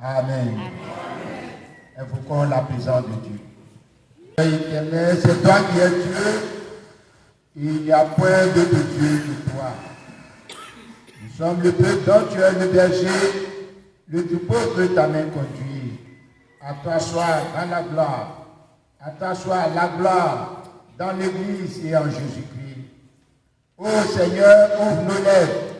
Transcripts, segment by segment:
Amen. Invoquons la présence de Dieu. Éternel, c'est toi qui es Dieu. Il n'y a point d'autre Dieu que toi. Nous sommes le peuple dont tu es le berger. Le troupeau que ta main conduit. À toi soit dans la gloire. À toi soit la gloire dans l'Église et en Jésus-Christ. Ô Seigneur, ouvre nos lèvres.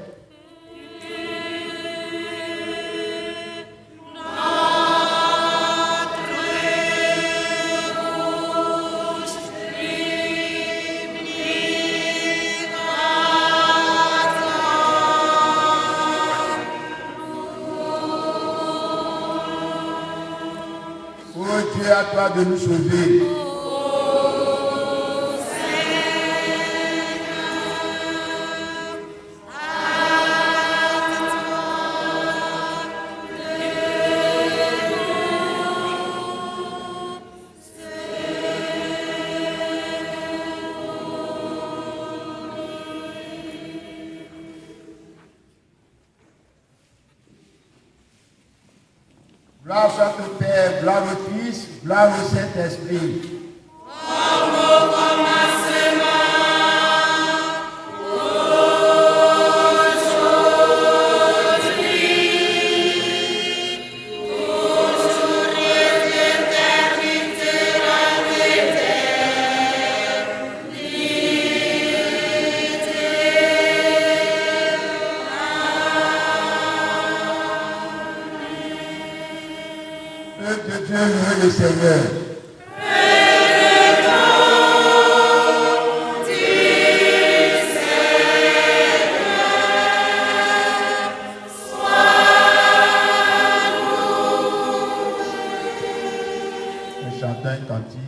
Dieu, à toi de nous sauver. Gloire soit au Père, gloire au Fils, gloire au Saint-Esprit. Comme au commencement, aujourd'hui, toujours et d'éternité en Peuple de Dieu, louez le Seigneur. Nous chantons un cantique.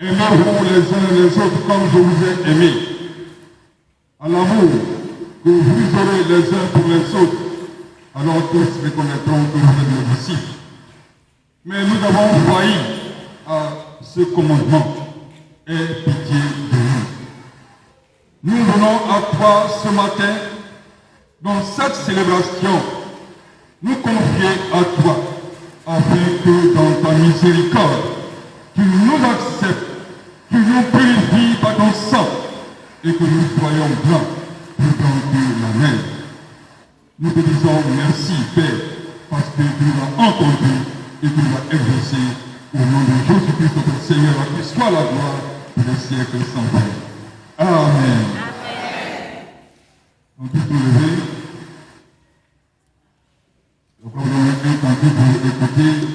Aimez-vous les uns les autres comme je vous ai aimé. À l'amour que vous aurez les uns pour les autres, alors tous reconnaîtront que vous êtes mes disciples. Mais nous avons failli à ce commandement. Aie pitié de nous. Nous venons à toi ce matin, dans cette célébration, nous confier à toi, afin que dans ta miséricorde, tu nous acceptes, tu nous purifies par ton sang, et que nous soyons blancs plus blancs que la neige. Nous te disons merci, Père, parce que tu nous as entendus et tu nous as exaucés. Au nom de Jésus-Christ, notre Seigneur, à qui soit la gloire pour les siècles sans fin. Amen. On peut se lever. Donc, on va un cantique pour écouter.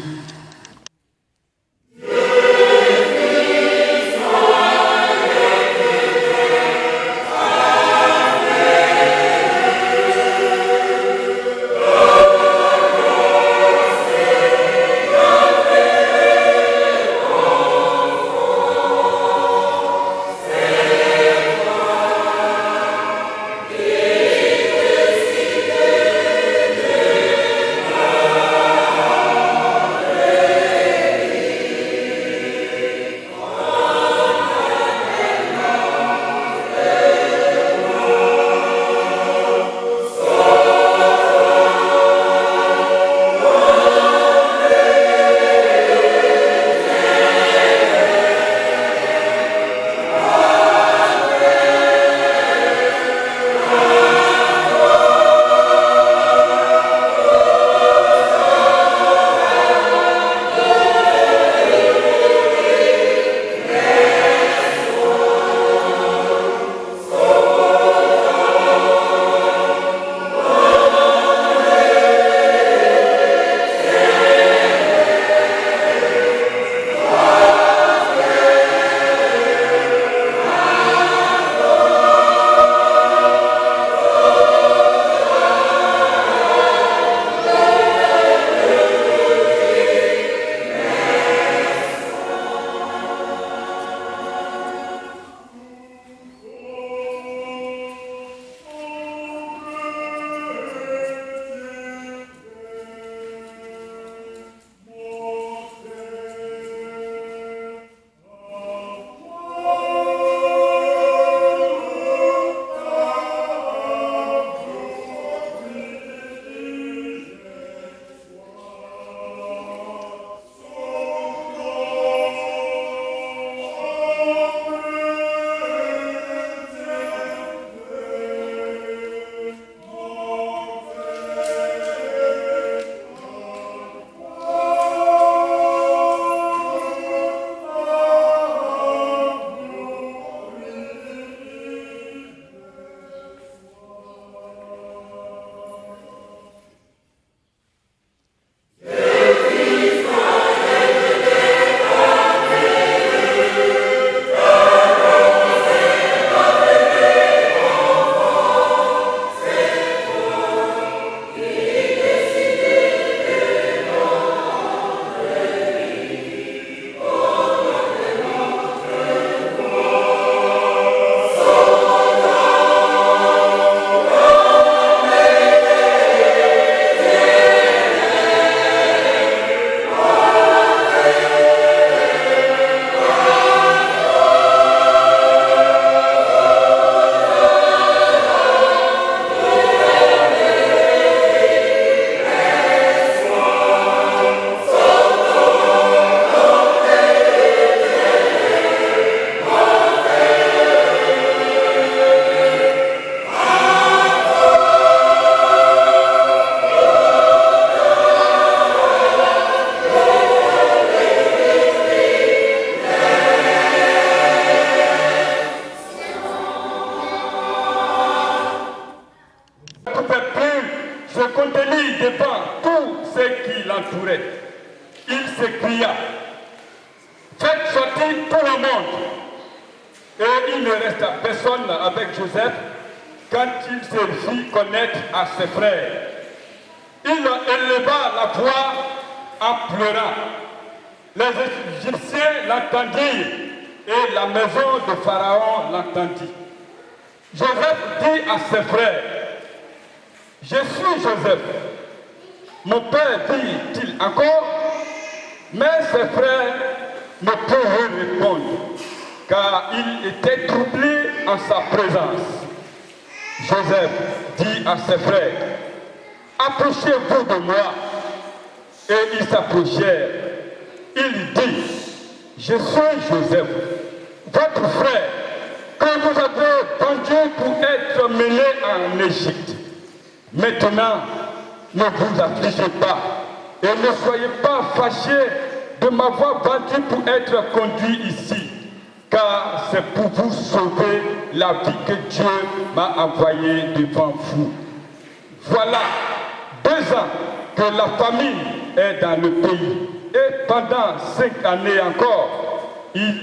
Il s'écria, faites sortir tout le monde. Et il ne resta personne avec Joseph quand il se fit connaître à ses frères. Il éleva la voix en pleurant. Les Égyptiens l'entendirent et la maison de Pharaon l'entendit. Joseph dit à ses frères, je suis Joseph. Mon père dit-il encore, mais ses frères ne pouvaient répondre, car il était troublé en sa présence. Joseph dit à ses frères, approchez-vous de moi. Et ils s'approchèrent. Il dit, je suis Joseph, votre frère, que vous avez vendu pour être mené en Égypte. Maintenant, ne vous affligez pas et ne soyez pas fâchés de m'avoir vendu pour être conduit ici, car c'est pour vous sauver la vie que Dieu m'a envoyée devant vous. Voilà 2 ans que la famine est dans le pays et pendant 5 années encore, il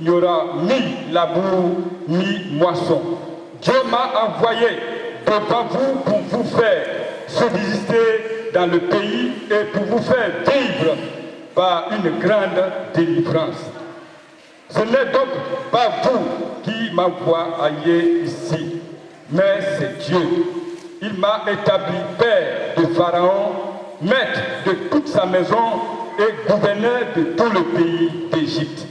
n'y aura ni labour ni moisson. Dieu m'a envoyé devant vous pour vous faire subsister dans le pays et pour vous faire vivre par une grande délivrance. Ce n'est donc pas vous qui m'envoyez ici, mais c'est Dieu. Il m'a établi père de Pharaon, maître de toute sa maison et gouverneur de tout le pays d'Égypte.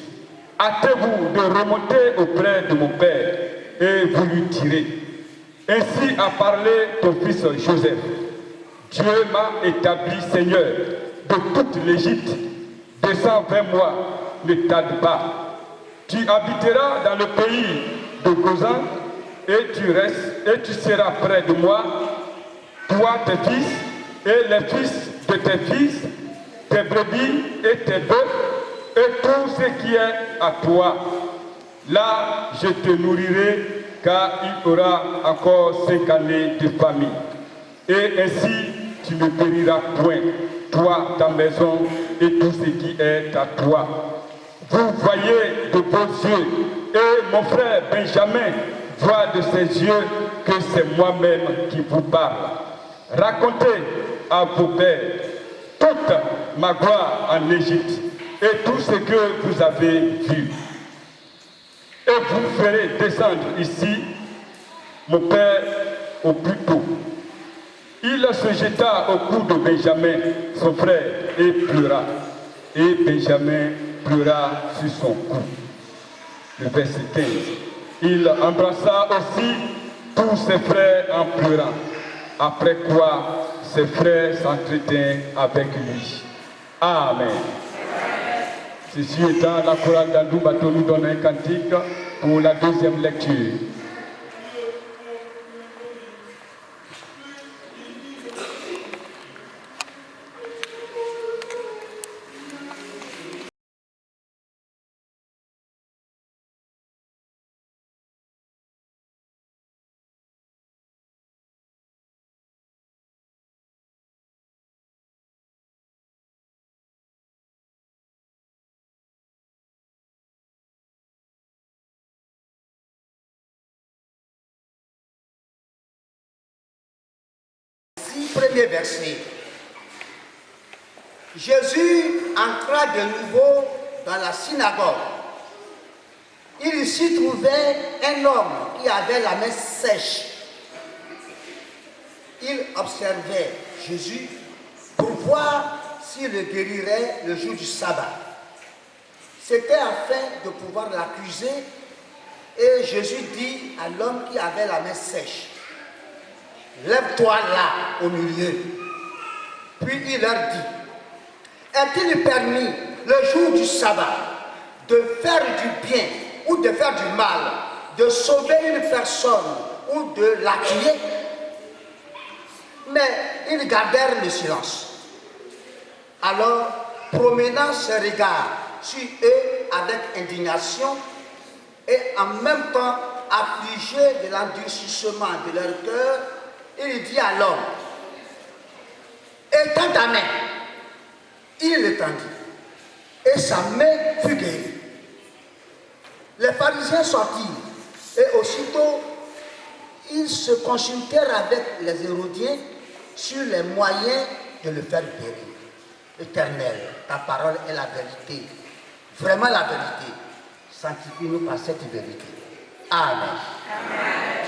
Hâtez-vous de remonter auprès de mon père et vous lui direz. Ainsi a parlé ton fils Joseph. Dieu m'a établi seigneur de toute l'Égypte. Descends vers moi, ne tarde pas. Tu habiteras dans le pays de Gozan et tu seras près de moi, toi, tes fils et les fils de tes fils, tes brebis et tes bœufs et tout ce qui est à toi. Là, je te nourrirai car il y aura encore 5 années de famine. Et ainsi, tu ne périras point, toi, ta maison et tout ce qui est à toi. Vous voyez de vos yeux et mon frère Benjamin voit de ses yeux que c'est moi-même qui vous parle. Racontez à vos pères toute ma gloire en Égypte et tout ce que vous avez vu. Et vous ferez descendre ici mon père au plus tôt. Il se jeta au cou de Benjamin, son frère, et pleura. Et Benjamin pleura sur son cou. Le verset 15. Il embrassa aussi tous ses frères en pleurant. Après quoi, ses frères s'entretinrent avec lui. Amen. Ceci étant, la chorale d'Andou Bateau nous donne un cantique pour la 2e lecture. Premier verset. Jésus entra de nouveau dans la synagogue. Il s'y trouvait un homme qui avait la main sèche. Il observait Jésus pour voir s'il le guérirait le jour du sabbat. C'était afin de pouvoir l'accuser et Jésus dit à l'homme qui avait la main sèche: lève-toi là, au milieu. Puis il leur dit: est-il permis, le jour du sabbat, de faire du bien ou de faire du mal, de sauver une personne ou de la tuer? Mais ils gardèrent le silence. Alors, promenant ses regards sur eux avec indignation et en même temps affligé de l'endurcissement de leur cœur, il dit à l'homme: étends ta main. Il l'étendit et sa main fut guérie. Les pharisiens sortirent et aussitôt ils se consultèrent avec les Hérodiens sur les moyens de le faire guérir. Éternel, ta parole est la vérité, vraiment la vérité. Sanctifie-nous par cette vérité. Amen. Amen.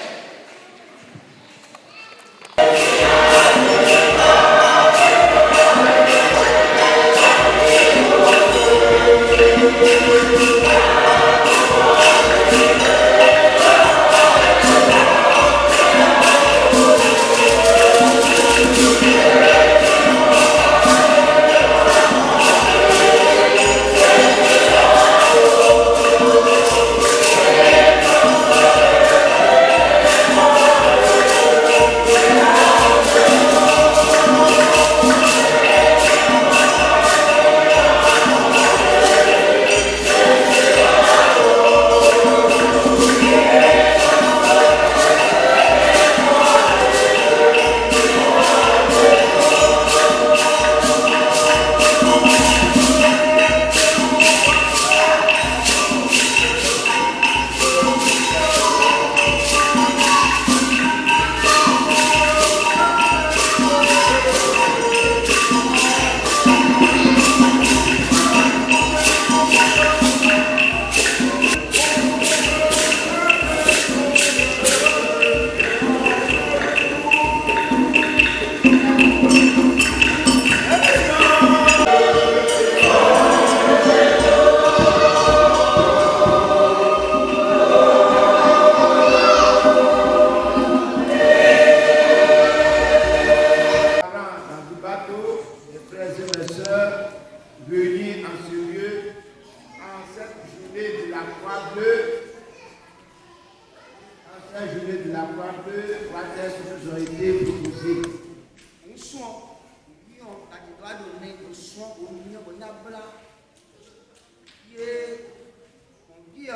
La journée de la croix bleue, trois textes nous ont été proposés. Un son, il doit donner un son au milieu de la blanc. Qui est, on dit,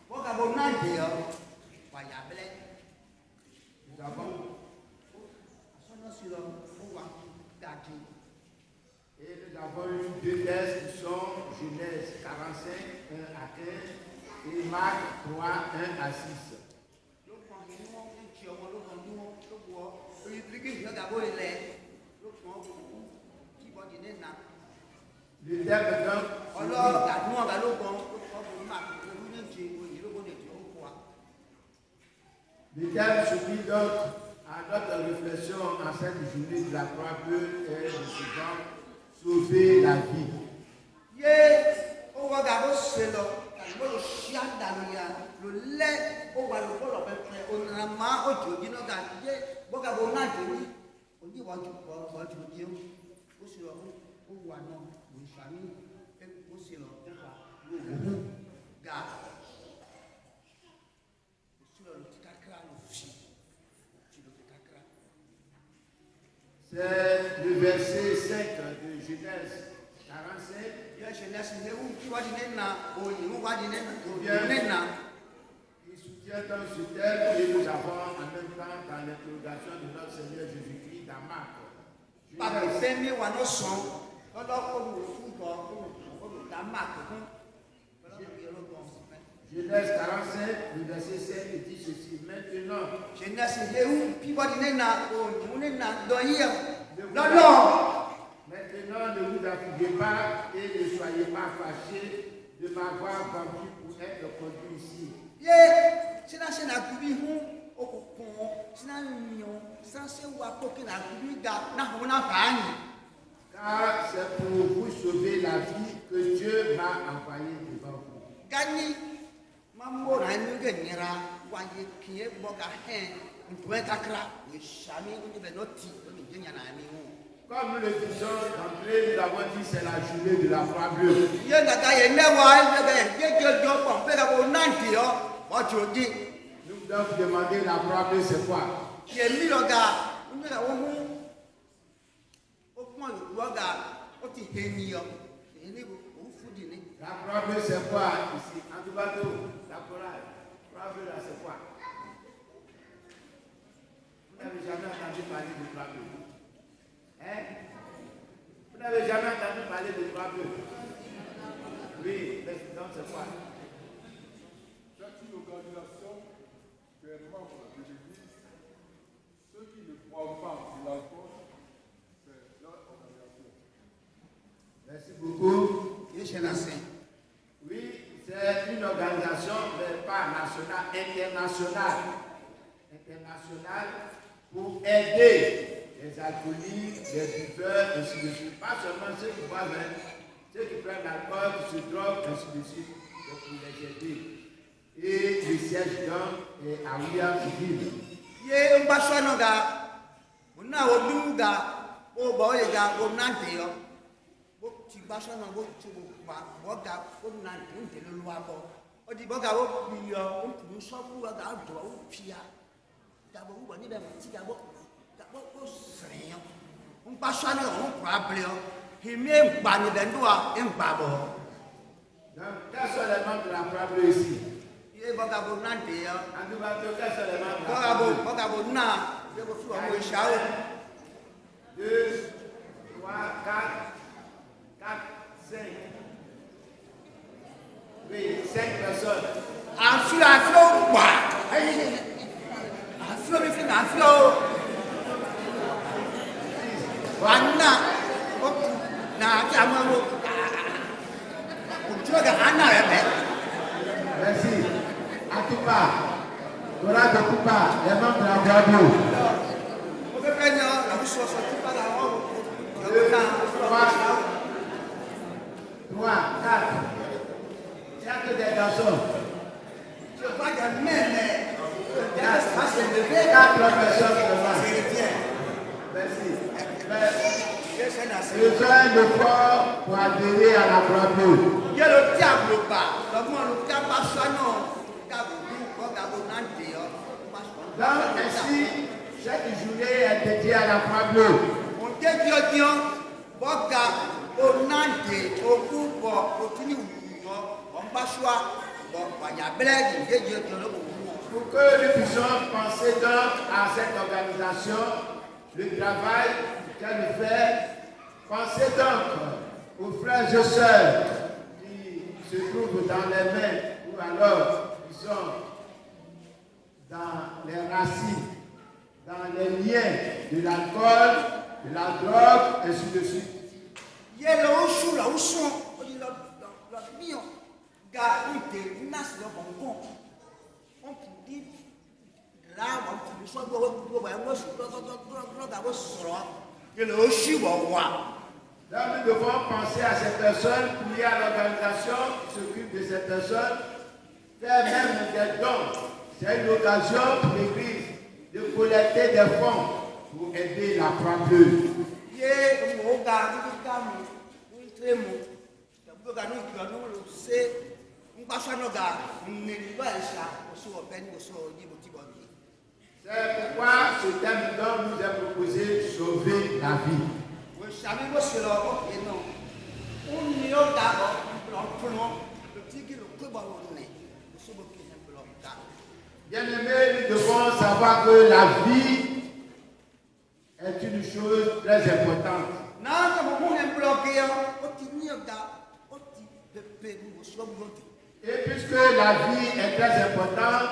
on va vous demander, voyable. Nous avons, et nous avons eu deux textes qui sont Genèse 45, 1 à 15 et Marc 3, 1 à 6. Le terme donc, le terme suivi donc à notre réflexion en cette journée de la croix bleue est le suivant: sauver la vie. C'est le verset 5 de Genèse 45. Il soutient dans ce terme et nous avons en même temps dans l'interrogation de notre Seigneur Jésus-Christ dans Marc. Genèse 45, le verset 5 dit ceci: maintenant. Maintenant, ne vous affligez pas et ne soyez pas fâchés de m'avoir vendu pour être conduit ici. Car c'est pour vous sauver la vie que Dieu m'a envoyé devant vous. Comme nous le disons d'entrée, nous avons dit c'est la journée de la croix bleue. Nous devons demander la croix bleue, c'est quoi? La croix bleue, c'est quoi ici? En tout bateau, la chorale. La croix bleue, là, c'est quoi? Vous n'avez jamais entendu parler de croix bleue? Hein? Vous n'avez jamais entendu parler de croix bleue? Oui, mais donc c'est quoi? C'est une organisation des membres de l'Église. Ceux qui ne croient pas en l'alcool, c'est leur organisation. Merci beaucoup. Oui, c'est une organisation, mais pas nationale, internationale. Internationale pour aider les alcooliques, les buveurs, ainsi de suite. Pas seulement ceux qui boivent, ceux qui prennent l'alcool, qui se droguent, ainsi de suite. Donc pour les aider. Et le siège donc est à Williamsville. Donc, quels sont les membres de la croix bleue ici? En tout cas, quels sont les membres de la croix bleue? 2, 3, 4, 5. Oui, 5 personnes. Merci. Atupa. Dora Atupa, les membres de la croix bleue. 3, 4. Il n'y a que des garçons. Je crois qu'il y a même 4 personnes seulement. Merci. Besoin de corps pour adhérer à la croix bleue. Il y a le diable pas. Donc ainsi, chaque journée est dédiée à la croix bleue. On dit boga onande okubo otuni wuyo ombashwa banya bled ngeje tolo. Pour que nous puissions penser donc à cette organisation, le travail qu'elle fait, pensez donc aux frères et sœurs qui se trouvent dans les mains ou alors qui sont dans les racines, dans les liens de l'alcool, de la drogue, et ainsi de suite. Yellow shula uson, la mio, ga ute, nas le bon. On dit là, on peut soit donc nous devons penser à ces personnes, prier à l'organisation qui s'occupe de ces personnes, faire même des dons. C'est une occasion pour l'Église de collecter des fonds pour aider la croix bleue. C'est pourquoi ce thème dont nous est proposé sauver la vie. Bien-aimés, nous devons savoir que la vie est une chose très importante. Et puisque la vie est très importante,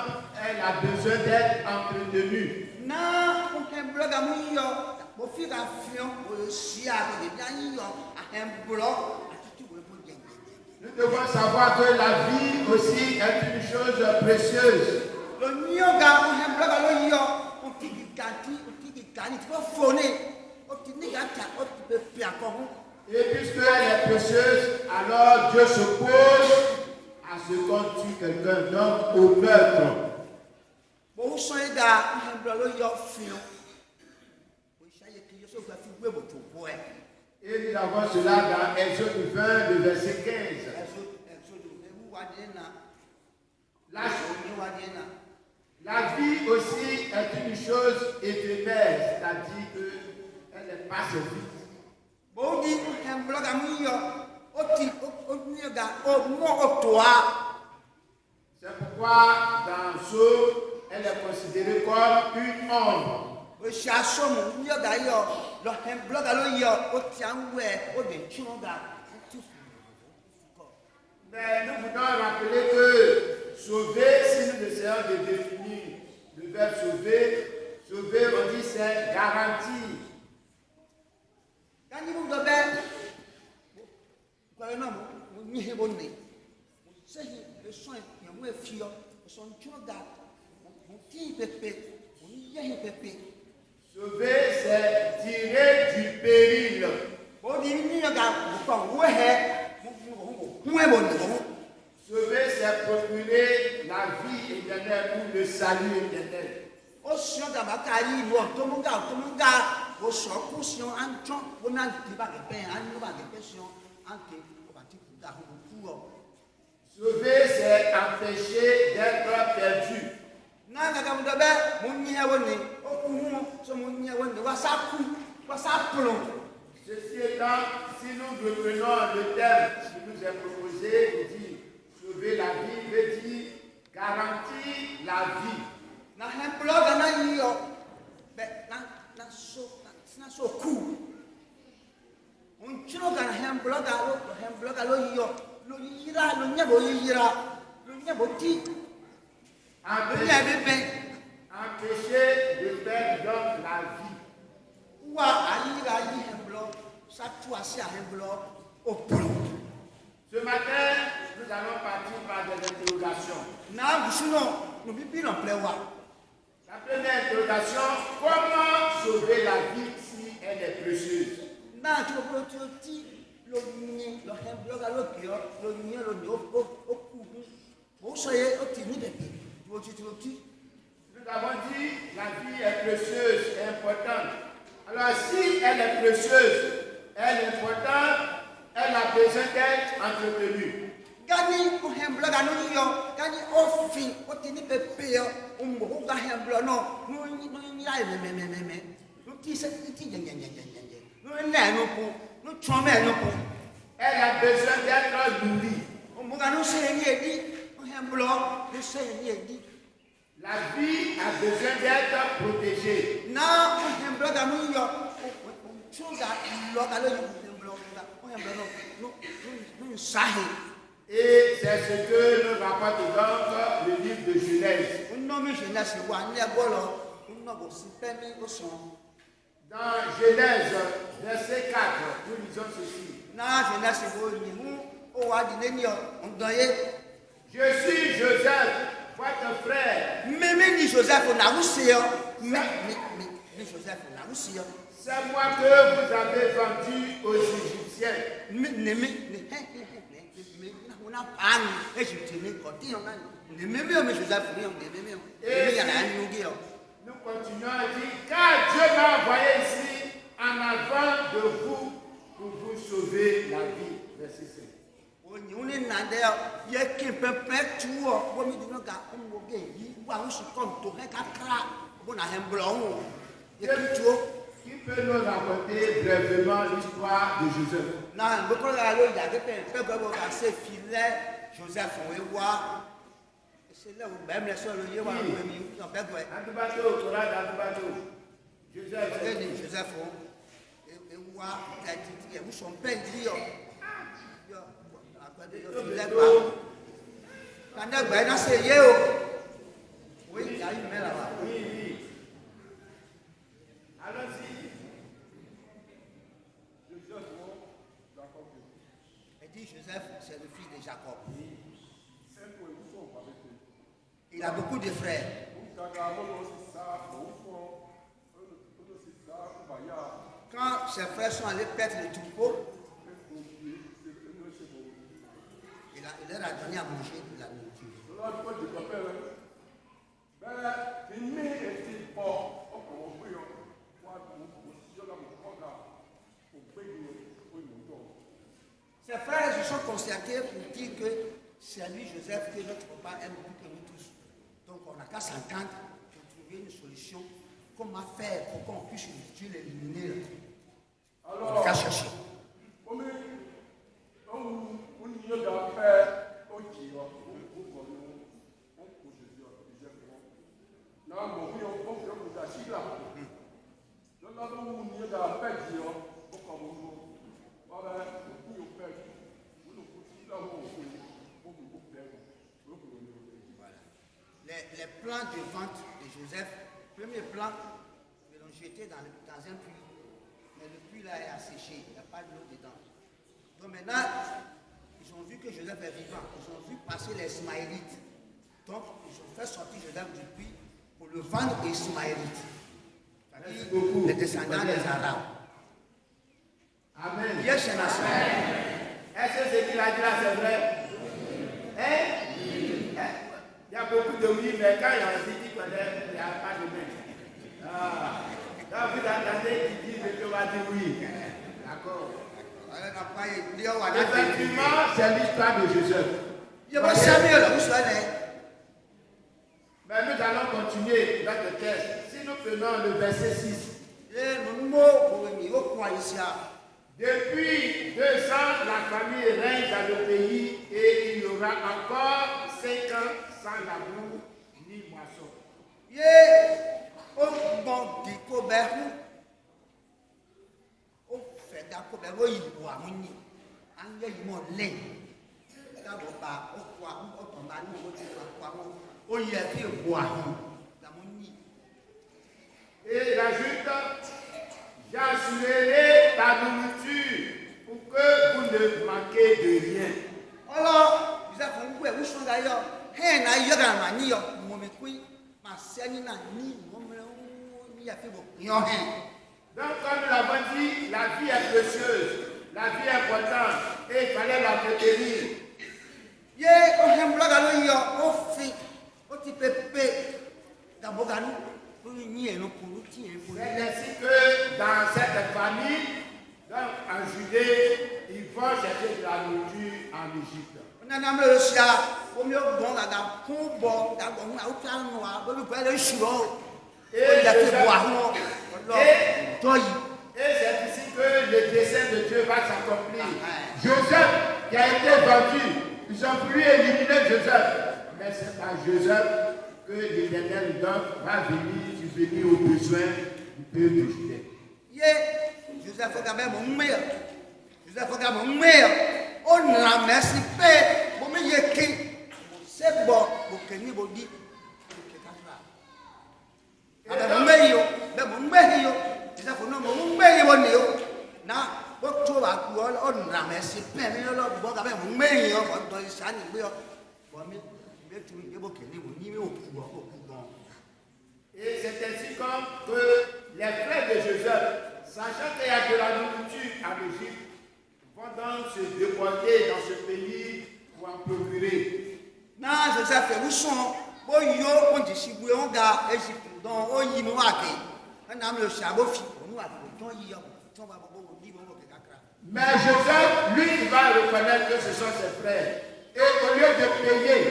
elle a besoin d'être entretenue. Nous devons savoir que la vie aussi est une chose précieuse. Et puisqu'elle est précieuse, alors Dieu se pose à ce qu'on tue quelqu'un, donc au meurtre. Et nous avons cela dans Exode 20, le verset 15. La vie aussi est une chose éphémère, c'est-à-dire qu'elle n'est pas vite. C'est pourquoi dans Job, elle est considérée comme une ombre. Mais nous voulons rappeler que sauver, si nous essayons de définir le verbe sauver, sauver, on dit c'est garantir. Sauver, c'est tirer du péril. Sauver, c'est procurer la vie éternelle ou le salut éternel. Sauver, c'est empêcher d'être perdu. Ceci étant, si nous reprenons le thème qui nous est proposé, il dit sauver la vie veut dire garantir la vie. Empêcher de perdre donc la vie. Ce matin, nous allons partir par des interrogations. La première interrogation, comment sauver la vie si elle est précieuse? Nous avons dit la vie est précieuse, est importante. Alors si elle est précieuse, elle est importante, elle a besoin d'être entretenue. Gani o hemblo ganu yo gani o fin o tini pepe yo o mo ga hemblo no no ya me no ti se ti jen no na no ku no chome no ku Elle a besoin d'être nourrie. o mo ganu se ni edi o hemblo no se ni edi. La vie a besoin d'être protégée. Na o hemblo ganu yo o chuga lo ga lo hemblo o hemblo no sahi. Et c'est ce que nous rapporte donc le livre de Genèse. Dans Genèse, verset 4, nous lisons ceci. Je suis Joseph, votre frère. C'est moi que vous avez vendu aux Égyptiens. Nous continuons à dire, car Dieu m'a envoyé ici en avant de vous pour vous sauver la vie. Verset 5. Qui peut nous raconter brièvement l'histoire de Joseph? Joseph, c'est le fils de Jacob. Il a beaucoup de frères. Quand ses frères sont allés perdre le troupeau, il leur a donné à manger de la nourriture. Ses frères se sont concertés pour dire que c'est lui, Joseph, que notre papa aime beaucoup que nous tous. Donc on n'a qu'à s'entendre pour trouver une solution. Comment faire pour qu'on puisse l'éliminer? On n'a qu'à chercher. Les plans de vente de Joseph, premier plan, ils l'ont jeté dans un puits. Mais le puits là est asséché, il n'y a pas d'eau dedans. Donc maintenant, ils ont vu que Joseph est vivant. Ils ont vu passer les Ismaélites. Donc, ils ont fait sortir Joseph du puits pour le vendre aux Ismaélites. Les descendants des Arabes. Amen. Yes, c'est la soeur. Est-ce que ce qu'il a dit là, c'est vrai? Hein? Il y a beaucoup de oui, mais quand il y a un dit qu'on il n'y a pas de mais. Quand vous entendez qu'il dit, je vais dire oui. D'accord. Effectivement, c'est l'histoire de Joseph. Mais nous allons continuer notre texte. Si nous prenons le verset 6. Depuis 2 ans, la famille règne dans le pays et il y aura encore 5 ans sans labour ni moisson. Et il ajoute, j'assurerai ta nourriture pour que vous ne manquez de rien. Alors, Donc, comme nous l'avons dit, la vie est précieuse, la vie est importante et il fallait la retenir. C'est ainsi que dans cette famille, donc en Judée, ils vont chercher de la nourriture en Égypte. Et c'est ici que le dessein de Dieu va s'accomplir. Joseph qui a été vendu, ils ont voulu éliminer Joseph. Mais c'est par Joseph que l'Éternel donc va venir subvenir aux besoins du peuple de Juda. Joseph a même mon meilleur. Joseph a mon meilleur. On l'a merci père. Bon mais c'est bon. Bon que ni bon dit. Mon meilleur. Mon meilleur. Joseph non mon meilleur bon yo. Na bon toi va on l'a merci père. Mais là bon quand même mon meilleur. Bon dans ça ni meilleur. Bon mais tu me bon que ni bon ni mais au pouvoir. Et c'est ainsi comme que les frères de Joseph, sachant qu'il y a de la nourriture à l'Égypte, vont donc se déporter dans ce pays pour en procurer. Non, Joseph fait où sont? Oh yo, on dit si vous on gars Égypte, donc on y nous a fait. On a le sabot fi, on nous a fait. Donc y a, on va pas vous dire bon que kakra. Mais Joseph, lui, il va reconnaître que ce sont ses frères. Et au lieu de payer,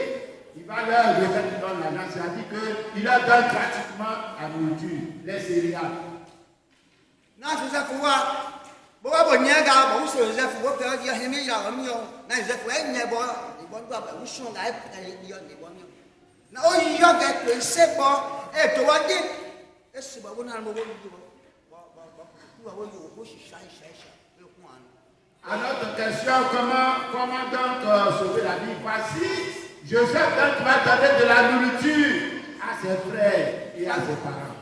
il va leur remettre dans l'argent, c'est-à-dire qu'il leur donne gratuitement la nourriture, les céréales. Non, Joseph, bon, bon, nyaga, bon, c'est Joseph, bon, il y a un milliard, un million. Non, Joseph, il y a bon, les bons doigts, où sont les millions, les bons millions. Non, il y a quelque c'est bon, et toi, dit, et c'est bon, on a le mot, À notre question, comment donc sauver la vie? Voici, Joseph donc va donner de la nourriture à ses frères et à ses parents.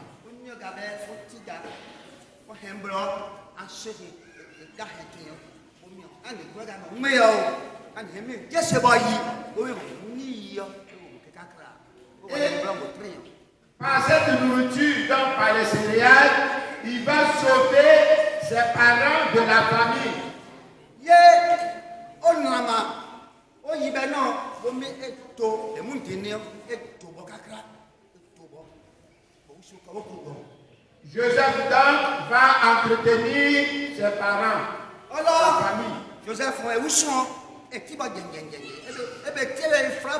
Par cette nourriture, donc par les céréales, il va sauver ses parents de la famille. Joseph donc va entretenir ses parents, sa famille. Joseph, où sont? Et qui va gagner? Et bien, quel est le frère?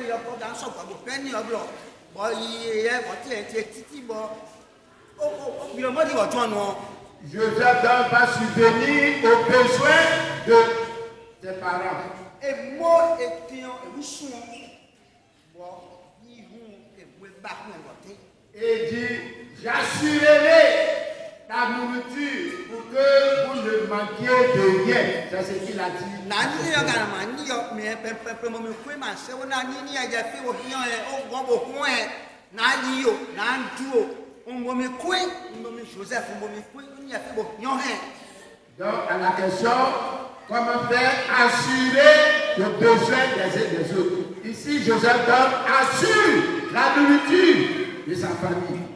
Il y a pas dans son corps, il y a blanc. Bon, il y a titi, bon. Il a dit, Joseph donc va subvenir aux besoins de ses parents. Et moi, et où sont? Bon, ils vont et vous et dit, j'assurerai la nourriture pour que vous ne manquiez de rien. C'est ce qu'il a dit. Donc, à la question, comment faire assurer le besoin des uns des autres. Ici, Joseph donc assure la nourriture de sa famille.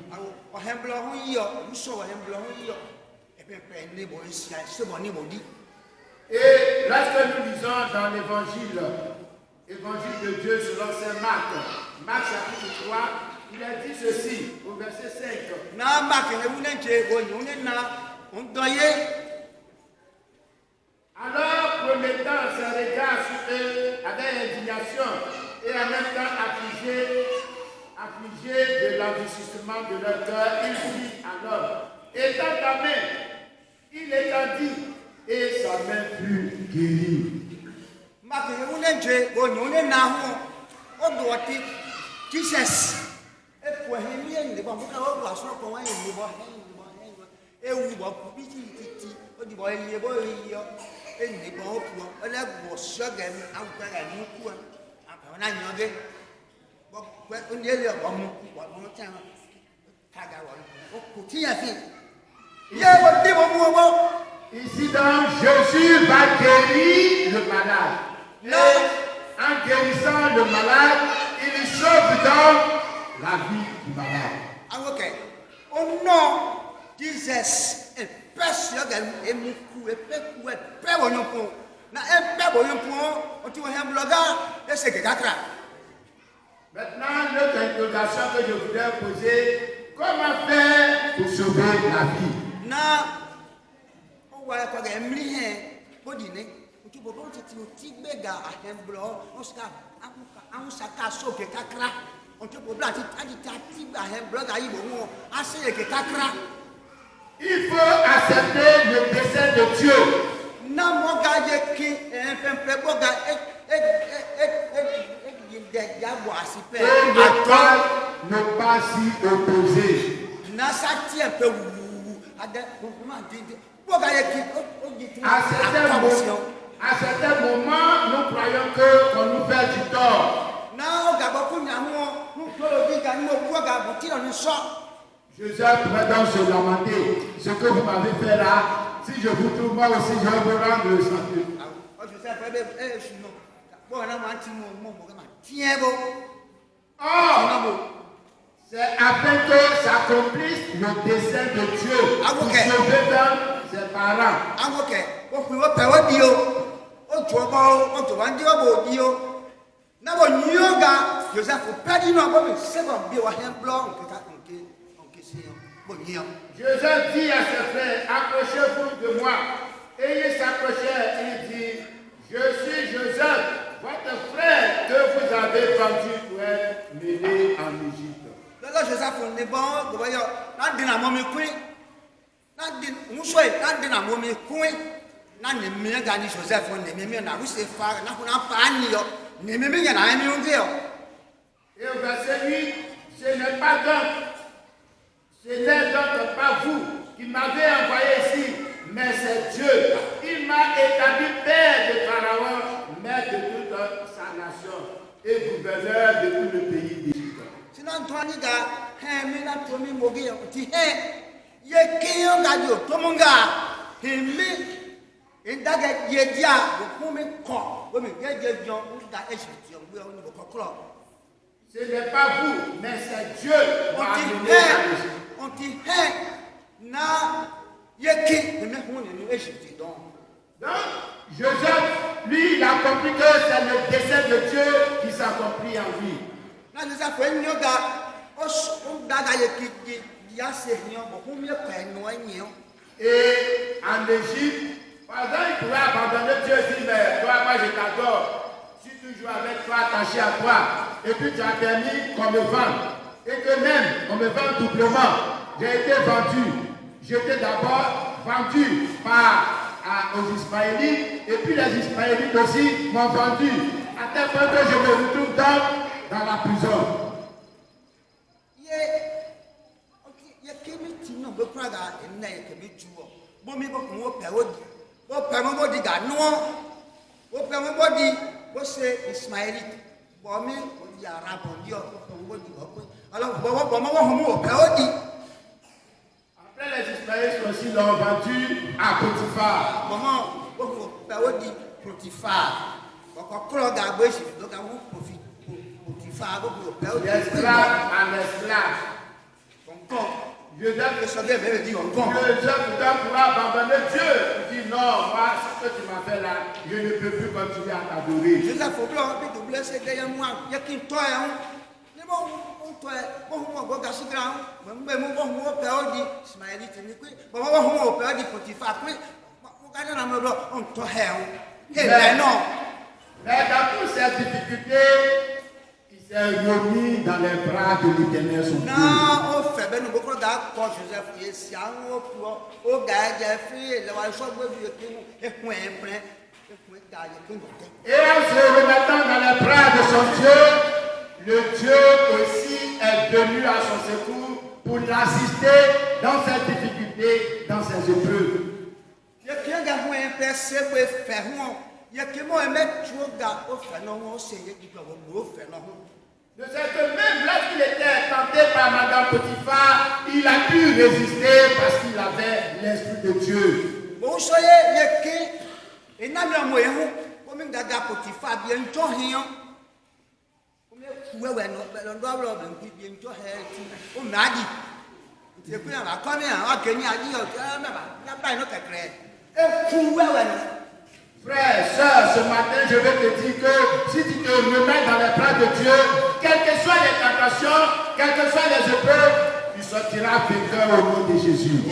Et lorsque nous lisons dans l'évangile de Dieu selon saint Marc, Marc chapitre 3, il a dit ceci au verset 5. Alors, promettant ses regards sur eux avec indignation et en même temps affligé de l'endurcissement de leur cœur, il dit à l'homme, étends ta main. Il étendit et sa main fut guérie. Ici donc, Jésus va guérir le malade. Et en guérissant le malade, il sauve donc la vie du malade. Oh non, Jesus, et personne est moukou, et personne Maintenant, l'autre interrogation que je voudrais poser, comment faire pour sauver la vie? tu peux pas te tirer à un blanc, on se casse au kakra. On te peut pas te tirer à un blanc à Ibo, assez que kakra. Il faut accepter le dessein de Dieu. Non, mon gars, qui est un peu bon gars, Et ne pas s'y opposer. Nasati un peu À certains moments, nous croyons que qu'on nous fait du tort. Joseph pourrait donc se lamenter. Ce que vous m'avez fait là, si je vous trouve moi aussi, je vais vous rendre le salut. Or, c'est afin que s'accomplisse le dessein de Dieu pour sauver même ses parents. Joseph dit à ses frères, approchez-vous de moi. Et ils s'approchèrent, il dit, je suis Joseph, votre frère que vous avez vendu pour être mené en Égypte. Et au verset 8, ce n'est donc pas vous qui m'avez envoyé ici, mais c'est Dieu. Il m'a établi père de Pharaon, maître de toute sa nation et gouverneur de tout le pays d'Égypte. Ce n'est pas vous, mais c'est Dieu qui m'a amené en Égypte. Donc, Joseph, lui, il a compris que c'est le dessein de Dieu qui s'accomplit en lui. Et en Égypte, par exemple, il pouvait abandonner Dieu et dire, mais toi, moi, je t'adore. Je suis toujours avec toi, attaché à toi. Et puis, tu as permis qu'on me vende. Et que même, on me vend doublement. J'ai été vendu. J'étais d'abord vendu aux Ismaélites. Et puis, les Ismaélites aussi m'ont vendu. À tel point que je me retrouve dans la prison. Après, les Ismaélites aussi l'ont vendu à Potiphar. L'esclave à l'esclave. Joseph doit pouvoir abandonner Dieu. Il dit non, moi, ce que tu m'as fait là, je ne peux plus continuer à t'adorer. Mais dans toutes ces difficultés, il s'est remis dans les bras de l'Éternel son Dieu. Et en se remettant dans les bras de son Dieu, le Dieu aussi est venu à son secours pour l'assister dans ses difficultés, dans ses épreuves. De cette même lorsqu'il était tenté par Madame Potiphar, il a pu résister parce qu'il avait l'Esprit de Dieu. Frère, soeur, ce matin, je vais te dire que si tu te remets dans les bras de Dieu, quelles que soient les tentations, quelles que soient les épreuves, tu sortiras vainqueur au nom de Jésus.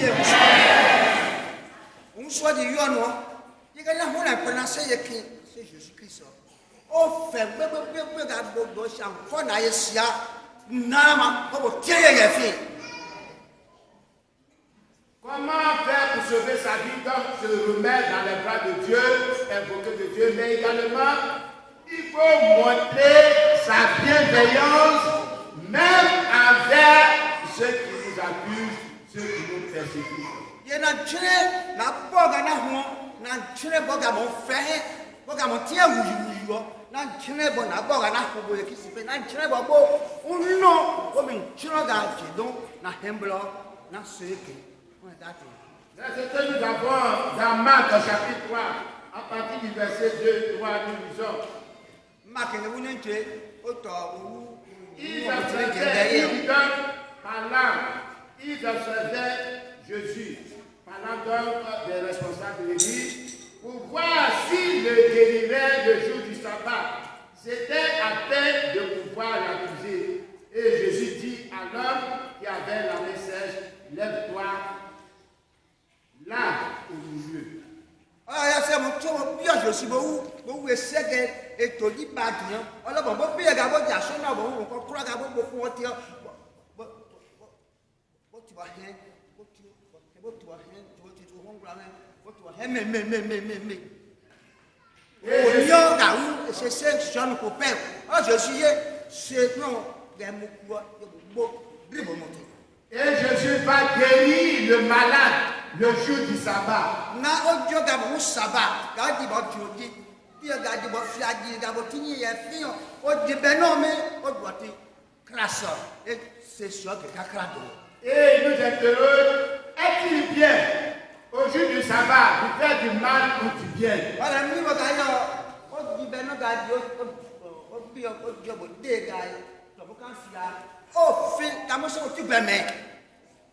C'est Jésus-Christ. Oh, fait, Comment faire pour sauver sa vie, donc se remettre dans les bras de Dieu, invoquer de Dieu, mais également, il faut montrer sa bienveillance, même envers ceux qui nous accusent, ceux qui nous persécutent. C'est ce que nous avons dans Marc chapitre 3, à partir du verset 2, 3, nous lisons. Ils observaient Jésus, parlant donc des responsables de l'Église, pour voir s'il le guérirait le jour du sabbat. C'était à peine de pouvoir l'accuser. Et Jésus dit à l'homme qui avait la main sèche, lève-toi, là au milieu. Et Jésus va guérir le malade le jour du sabbat. Et il nous interroge, est-il bien au jour du sabbat de faire du mal ou du bien?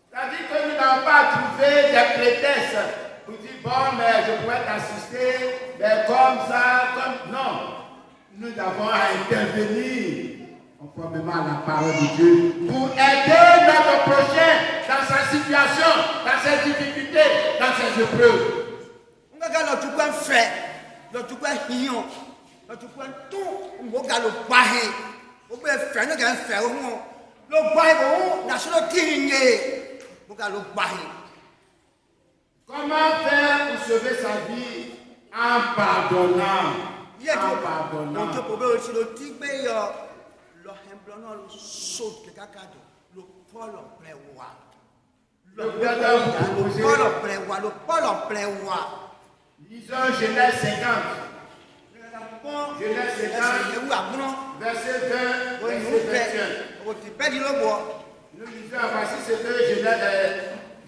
C'est-à-dire que nous n'avons pas trouvé des prétextes pour dire, bon, mais je pourrais t'assister, mais comme ça, comme... Non. Nous avons à intervenir, conformément à la parole de Dieu, pour aider notre prochain dans sa situation, dans ses difficultés, dans ses épreuves. Comment faire pour sauver sa vie? En pardonnant. En pardonnant. Lisons Genèse 50. Genèse 50, verset 20, verset 21. Nous lisons, voici ce que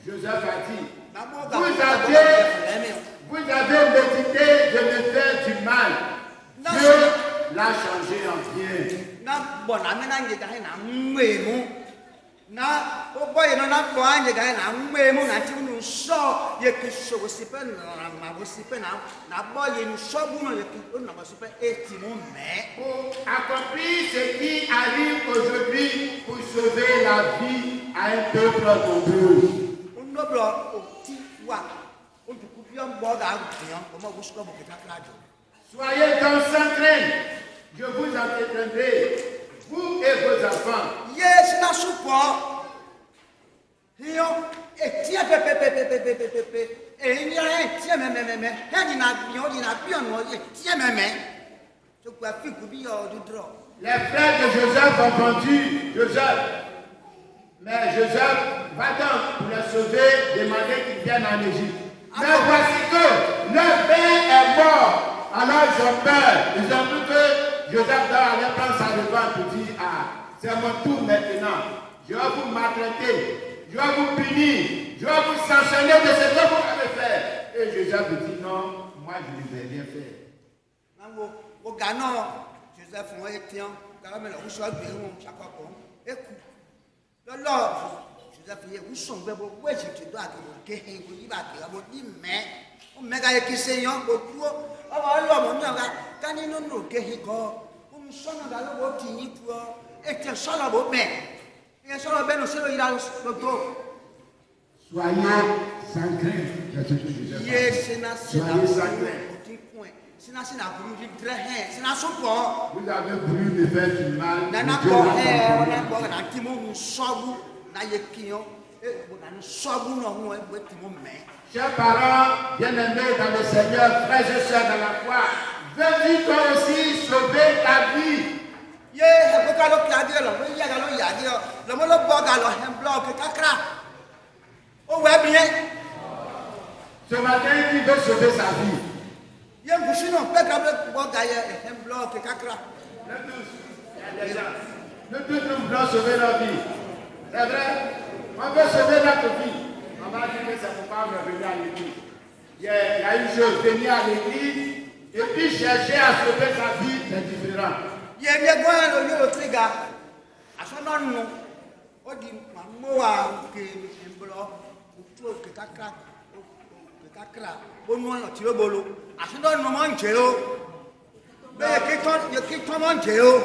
Joseph a dit. Vous avez médité de me faire du mal. Dieu l'a changé en bien. Pour accomplir ce qui arrive aujourd'hui pour sauver la vie à un peuple nombreux. Soyez donc sans crainte, je vous entretiendrai, vous et vos enfants. Les frères de Joseph ont vendu Joseph. Mais Joseph va donc pour les sauver, demander qu'ils viennent en Égypte. Mais voici que leur père est mort. Alors ils ont peur. Ils ont cru que Joseph doit aller prendre sa revanche pour dire, ah, c'est mon tour maintenant. Je vais vous maltraiter. Je vais vous punir. Je vais vous sanctionner de ce que vous allez faire. Et Joseph dit, non, moi je ne vais rien faire. Soyez sans crainte. C'est ce que je disais. Ye sena Soyez sena sans crainte. oti point. Sena sena bulu di drehe. Sena sopo. Vous avez voulu me faire du mal. Na mais na Dieu ko l'a he pas ona voulu. bo na timo mu sobu na ye kiyo. E bo na sobu no hu e bo timo me. Chers parents, bien-aimés dans le Seigneur, frères et sœurs dans la foi, veux-tu toi aussi sauver ta vie? Ye he bo ka lo kia di lo, ya ga lo ya di lo mo lo bo ga lo hem block kakra. O we bien. Ce matin, qui veut sauver sa vie? Ye ngusi no pe ka bo ga ye hem block kakra. Nous tous nous voulons sauver notre vie. C'est vrai? On veut sauver notre vie. On va dire que c'est pourquoi on est venu à l'église. Il y a une chose, venir à l'église et puis chercher à sauver sa vie, c'est différent. Ye mi gwa lo yo triga. Aso no nu. O di ma mo wa ke hem block. O ke kakra. O ke kakra. O nu lo ti lo bolo. Aso no nu mo nje o. Be ye ki ton mo nje o.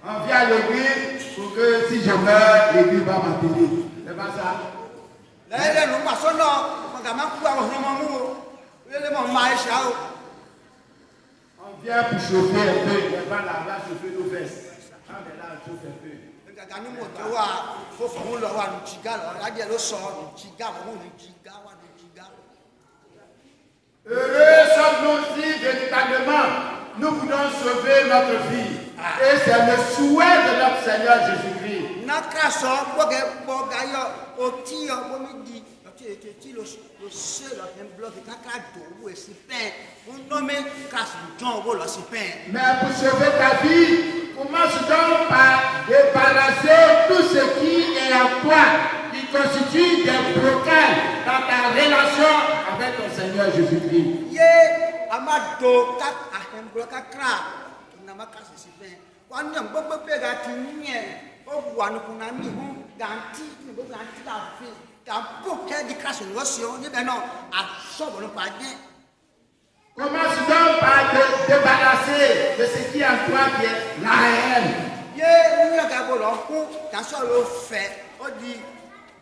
On vient à l'église pour que si je meurs, l'église va m'appeler. C'est pas ça? Le nu ma so no, mo ga ma ku awon mo mu o. Le mo ma e sha o. On vient pour chauffer un peu. Les balles là, on va chauffer nos vestes. On est là, on chauffe un peu. Gaga ni mo je wa fo fo mu lo wa nu jiga lo. La je lo so nu jiga mo nu jiga wa nu jiga. Heureux sommes-nous si véritablement nous voulons sauver notre vie. Et c'est le souhait de notre Seigneur Jésus-Christ. Na kraso boge boga yo oti yo bo mi di ti lo se lo en bloc kakra do wo si pen on nomme kraso John wo lo si pen. Mais pour sauver ta vie, commence donc par débarrasser tout ce qui est en toi, qui constitue des blocages dans ta relation avec ton Seigneur Jésus-Christ. Ye amado ka en bloc kakra na makasi si pen. Wa nyam gbogbo pe ga ti nye o wa nu kuna mi hu ganti ni bo ganti da fi da po ke di kraso lo si o ni be no aso bo lo pa je. Commence donc par te débarrasser de ce qui est en toi qui est la haine. Ye ni ga bo lo ku ta so lo fe o di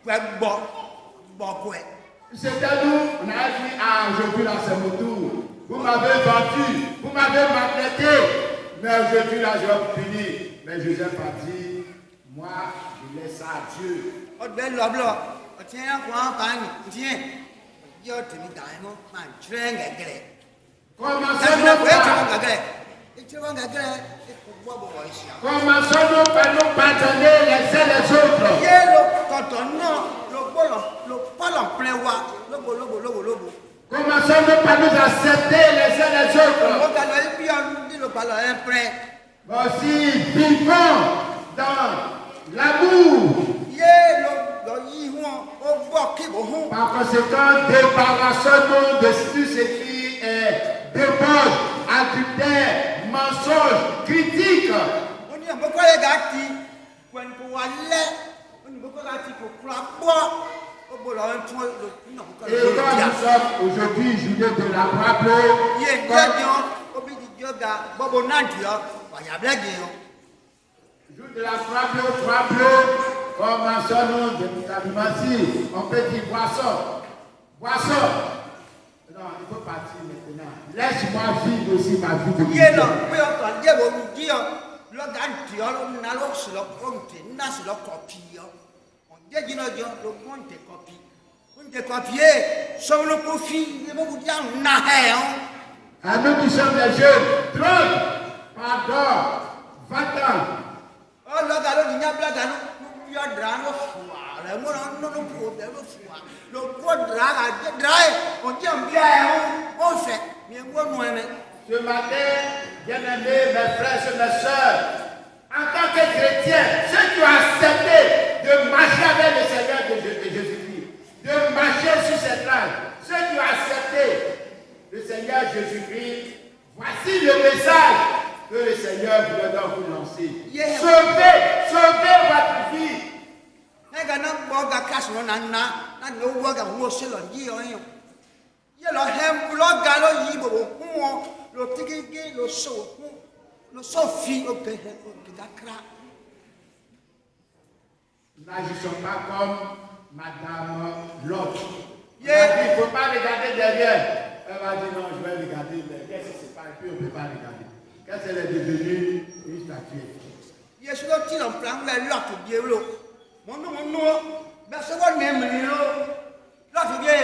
gbegbo gbogbo e. C'était nous, on a dit, ah, aujourd'hui là c'est mon tour. Vous m'avez vendu, vous m'avez maltraité. Mais aujourd'hui là je vais punir. Mais Joseph a dit, moi je laisse ça à Dieu. O de lo blo o tien kwa pa ni tien yo te mi dai mo ma jrenge gre. Commençons-nous par nous pardonner les uns les autres. Ye lo koto no lo bolo lo palo plein wa lobo. Commençons-nous par nous accepter les uns les autres. Mo ga lo bi on di lo palo en plein. Mais aussi vivons dans l'amour. Ye lo yi huon o gbo ki bo hun. Par conséquent, débarrassons-nous de tout ce qui est débauche, adultère, mensonge, critique. Oni en boko ye ga ti kwen ko wa le oni boko ga ti ko kura bo o bo lo tun lo no ko Et quand nous sommes aujourd'hui journée de la Bravo, ye gadion obi di joga bobo nanti yo wa ya blage yo. jour de la Bravo, commençons-nous véritablement si on peut dire boisson. Non, il faut partir maintenant. Laisse-moi vivre aussi ma vie de Ye no Christ. we o kan je bo mi di yo lo ga ti yo lo na lo si lo konte na si lo copy yo. On je ji no jo lo konte copy. On te copier so lo ko fi le bo di an na he on. À nous qui sommes des jeunes, drogue, pardon, va-t'en. O lo ga lo di nya blaga no yo dra no fuwa le mo no ko de lo fuwa lo ko dra ga je dra e on je mbia e on fe mi ngo no ene. Ce matin, bien-aimés, mes frères et mes sœurs, en tant que chrétiens, ceux qui ont accepté de marcher avec le Seigneur de Jésus-Christ, de marcher sur cette traces, ceux qui ont accepté le Seigneur Jésus-Christ, voici le message que le Seigneur voulait donc vous lancer. Yeah. Sauvez votre vie. Nga na bo ga kas no na no wo ga wo se lo yi yo yo. Ye lo hem lo ga lo yi bo hu lo tigigi lo so hu lo so fi o ke ga kra. N'agissons pas comme Madame Lot. Ye pas regarder derrière. Elle va dire non, je vais regarder derrière. Qu'est-ce qui se passe? Et puis on ne peut pas regarder. Qu'est-ce qu'elle est devenue? Une statue. Yesu ló ti lọ plan wẹ lọtù bíi lo mọnú bẹsẹ wọn nẹ mìíràn lo lọtù bíi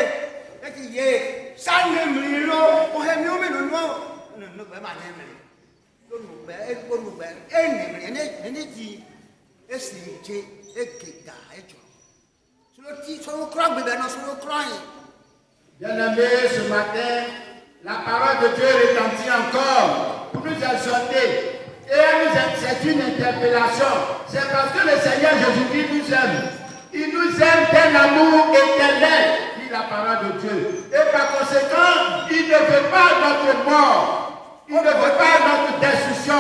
ẹtì yé sáyẹn mìíràn lo ọhẹ mi ó mi nínú nínú bẹẹ máa nẹ mìíràn lónù bẹẹ ẹ nẹ mìíràn ẹni di esi nje egega ẹjọ sọlọ ti sọlọ kúrọ gbẹbẹ náà sọlọ kúrọ yìí. Bien-aimé, ce matin, la parole de Dieu retentit encore pour nous exhorter. Et c'est une interpellation. C'est parce que le Seigneur Jésus-Christ nous aime. Il nous aime d'un amour éternel, dit la parole de Dieu. Et par conséquent, il ne veut pas notre mort. Il ne veut pas notre destruction.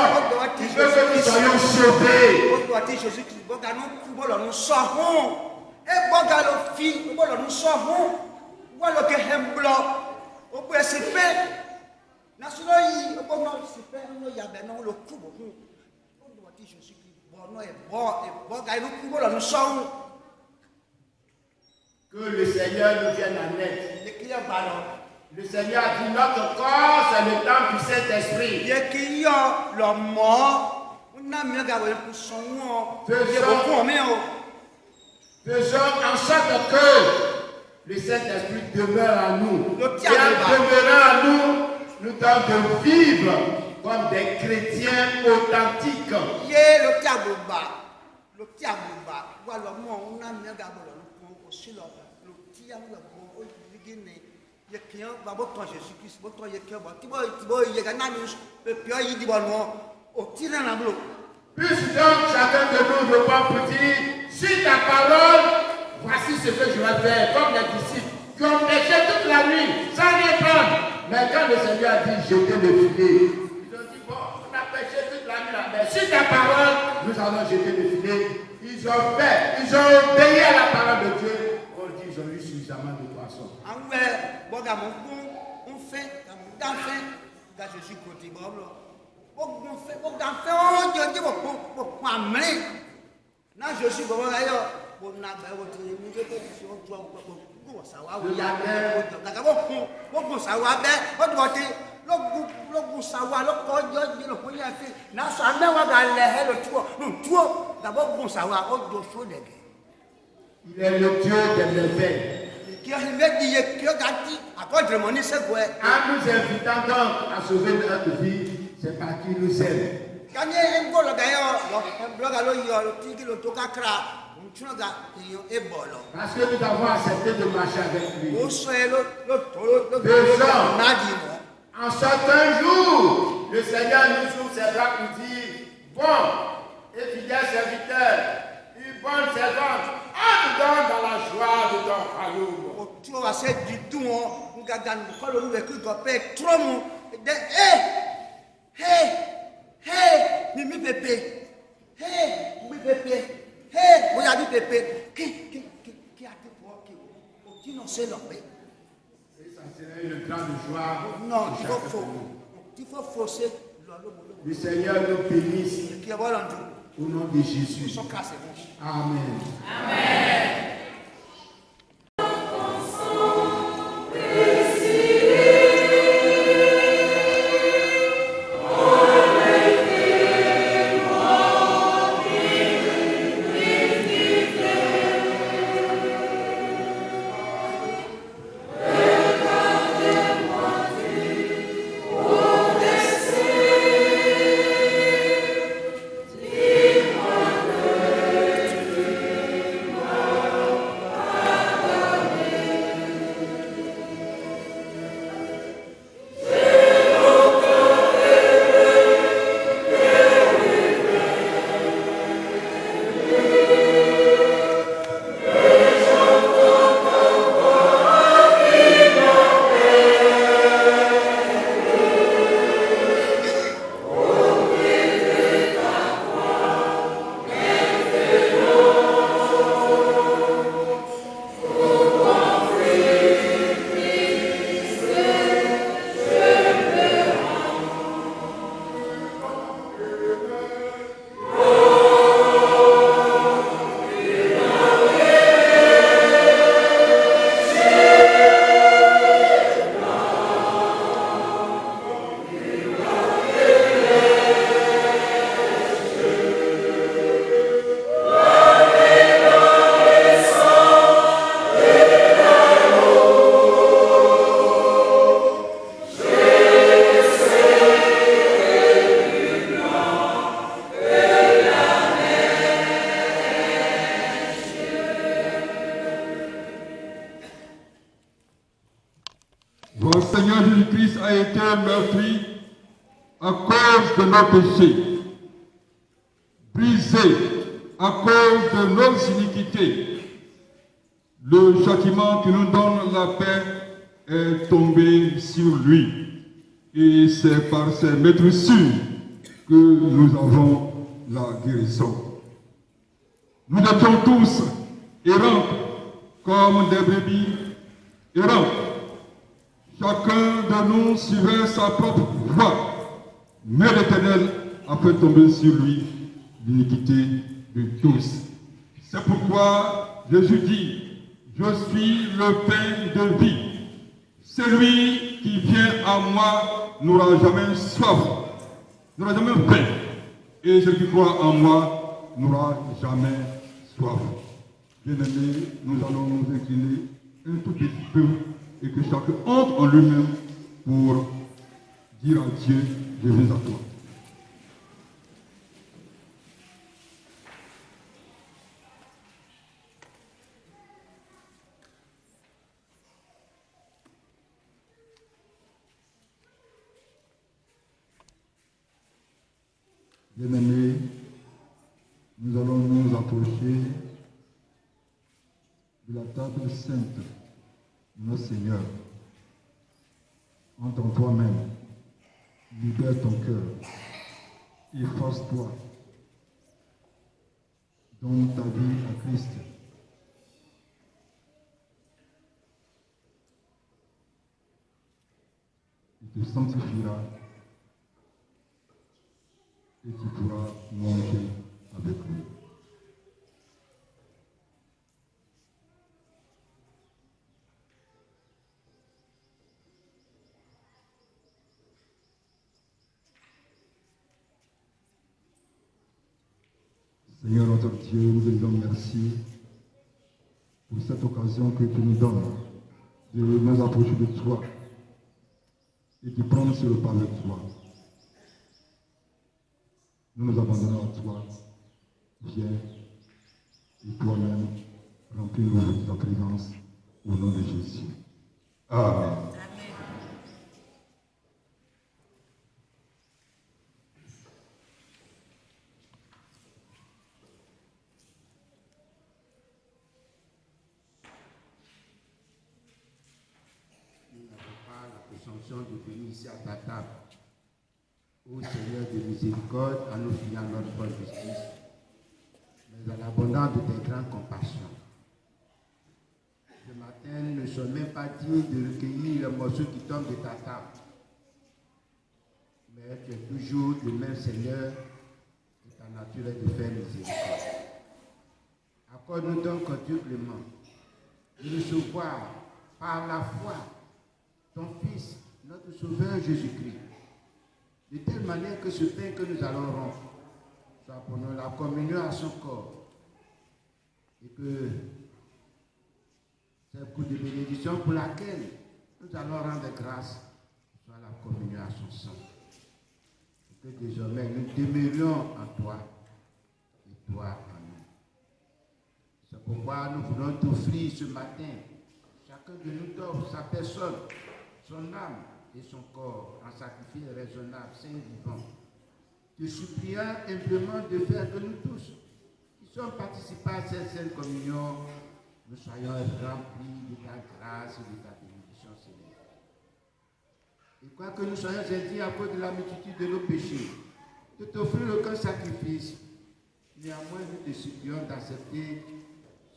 Il veut que nous soyons sauvés. Nasolo yi o no sipe no ya be no lo kubo hu o do ti Jésus ki bo no e bo ga no kubo lo so hu. Que le Seigneur nous vienne en aide. Le Seigneur a dit notre corps c'est le temple du Saint-Esprit. Ye ki yo lo mo na mi ga we ku so won ye bo fun mi o. Faisons en sorte que le Saint-Esprit demeure en nous. Et en demeurant en nous, nous devons vivre comme des chrétiens authentiques. Le tiabuba, voilà moi, on a mis un gars au silo, le tiabuba, au beginning, il y a qui va votre Jésus-Christ, votre Yekeba, Tibo, Yegananus, le pire, il dit bon, au tyranno. Puisse donc chacun de nous ne pas pour dire, si ta parole, voici ce que je vais faire, comme les disciples, qui ont péché toute la nuit, sans rien prendre. Mais quand le Seigneur a dit jetez le filet, ils ont dit bon, on a péché toute la nuit là, mais sur ta parole, nous allons jeter le filet. Ils ont fait, ils ont obéi à la parole de Dieu. On dit ils ont eu suffisamment de poissons. Jésus côté Jésus il est le Dieu des merveilles. En nous invitant donc à sauver notre vie, c'est parce qu'il nous aime. Parce que nous avons accepté de marcher avec lui. Faisons en sorte qu'un jour, le Seigneur nous ouvre ses bras pour dire bon et fidèle serviteur, une bonne servante, entre donc dans la joie de ton royaume. Mimi Pépé, oui Pépé, vous avez dit Pépé, qui a été pour qui n'en sait l'homme. Et ça serait une grande joie. Non, il faut forcer le Seigneur nous bénisse. Au nom de Jésus. Amen. Amen. Notre Seigneur Jésus-Christ a été meurtri à cause de nos péchés, brisé à cause de nos iniquités. Le châtiment qui nous donne la paix est tombé sur lui. Et c'est par ses maîtressures que nous avons la guérison. Nous étions tous errants comme des brebis errantes. Chacun de nous suivait sa propre voie, mais l'Éternel a fait tomber sur lui l'iniquité de tous. C'est pourquoi Jésus dit, je suis le pain de vie. Celui qui vient à moi n'aura jamais soif, n'aura jamais faim. Et celui qui croit en moi n'aura jamais soif. Bien-aimés, nous allons nous incliner un tout petit peu et que chacun entre en lui-même pour dire à Dieu, je viens à toi. Bien-aimés, nous allons nous approcher de la table sainte de notre Seigneur. Entre en toi-même, libère ton cœur, efface-toi, donne ta vie à Christ. Il te sanctifiera et tu pourras manger avec lui. Seigneur notre Dieu, nous te disons merci pour cette occasion que tu nous donnes de nous approcher de toi et de prendre sur le pas de toi. Nous nous abandonnons à toi. Viens et toi-même remplis-nous de ta présence au nom de Jésus. Amen. Nous n'avons pas la présomption de venir ici à ta table. Ô Seigneur de miséricorde, en nous fiant notre bonne justice, mais à l'abondance de tes grandes compassions. Ce matin, nous ne sommes même pas dignes de recueillir le morceau qui tombe de ta table. Mais tu es toujours le même Seigneur, et ta nature est de faire miséricorde. Accorde-nous donc, Dieu clément, de recevoir par la foi ton Fils, notre Sauveur Jésus-Christ, de telle manière que ce pain que nous allons rompre soit pour nous la communion à son corps, et que cette coupe de bénédiction pour laquelle nous allons rendre grâce soit la communion à son sang. Et que désormais nous demeurions en toi et toi en nous. C'est pourquoi nous voulons t'offrir ce matin, chacun de nous t'offre sa personne, son âme et son corps en sacrifice raisonnable, saint et vivant, te suppliant humblement de faire que nous tous, qui sommes participants à cette sainte communion, nous soyons remplis de ta grâce et de ta bénédiction céleste. Et quoique nous soyons indignes à cause de la multitude de nos péchés, de t'offrir aucun sacrifice, néanmoins nous te supplions d'accepter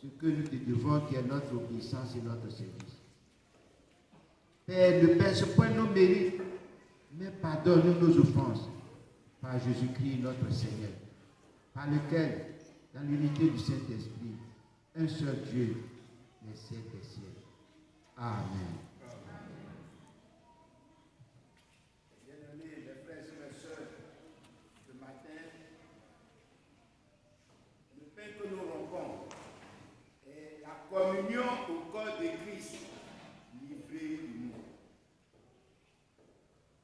ce que nous te devons, qui est notre obéissance et notre service. Père, ne pèse point nos mérites, mais pardonne-nous nos offenses, par Jésus-Christ notre Seigneur, par lequel, dans l'unité du Saint-Esprit, un seul Dieu, les siècles des siècles. Amen. Bien-aimés, mes frères et mes sœurs, ce matin, le pain que nous rompons est la communion au corps de Christ, livré du nous.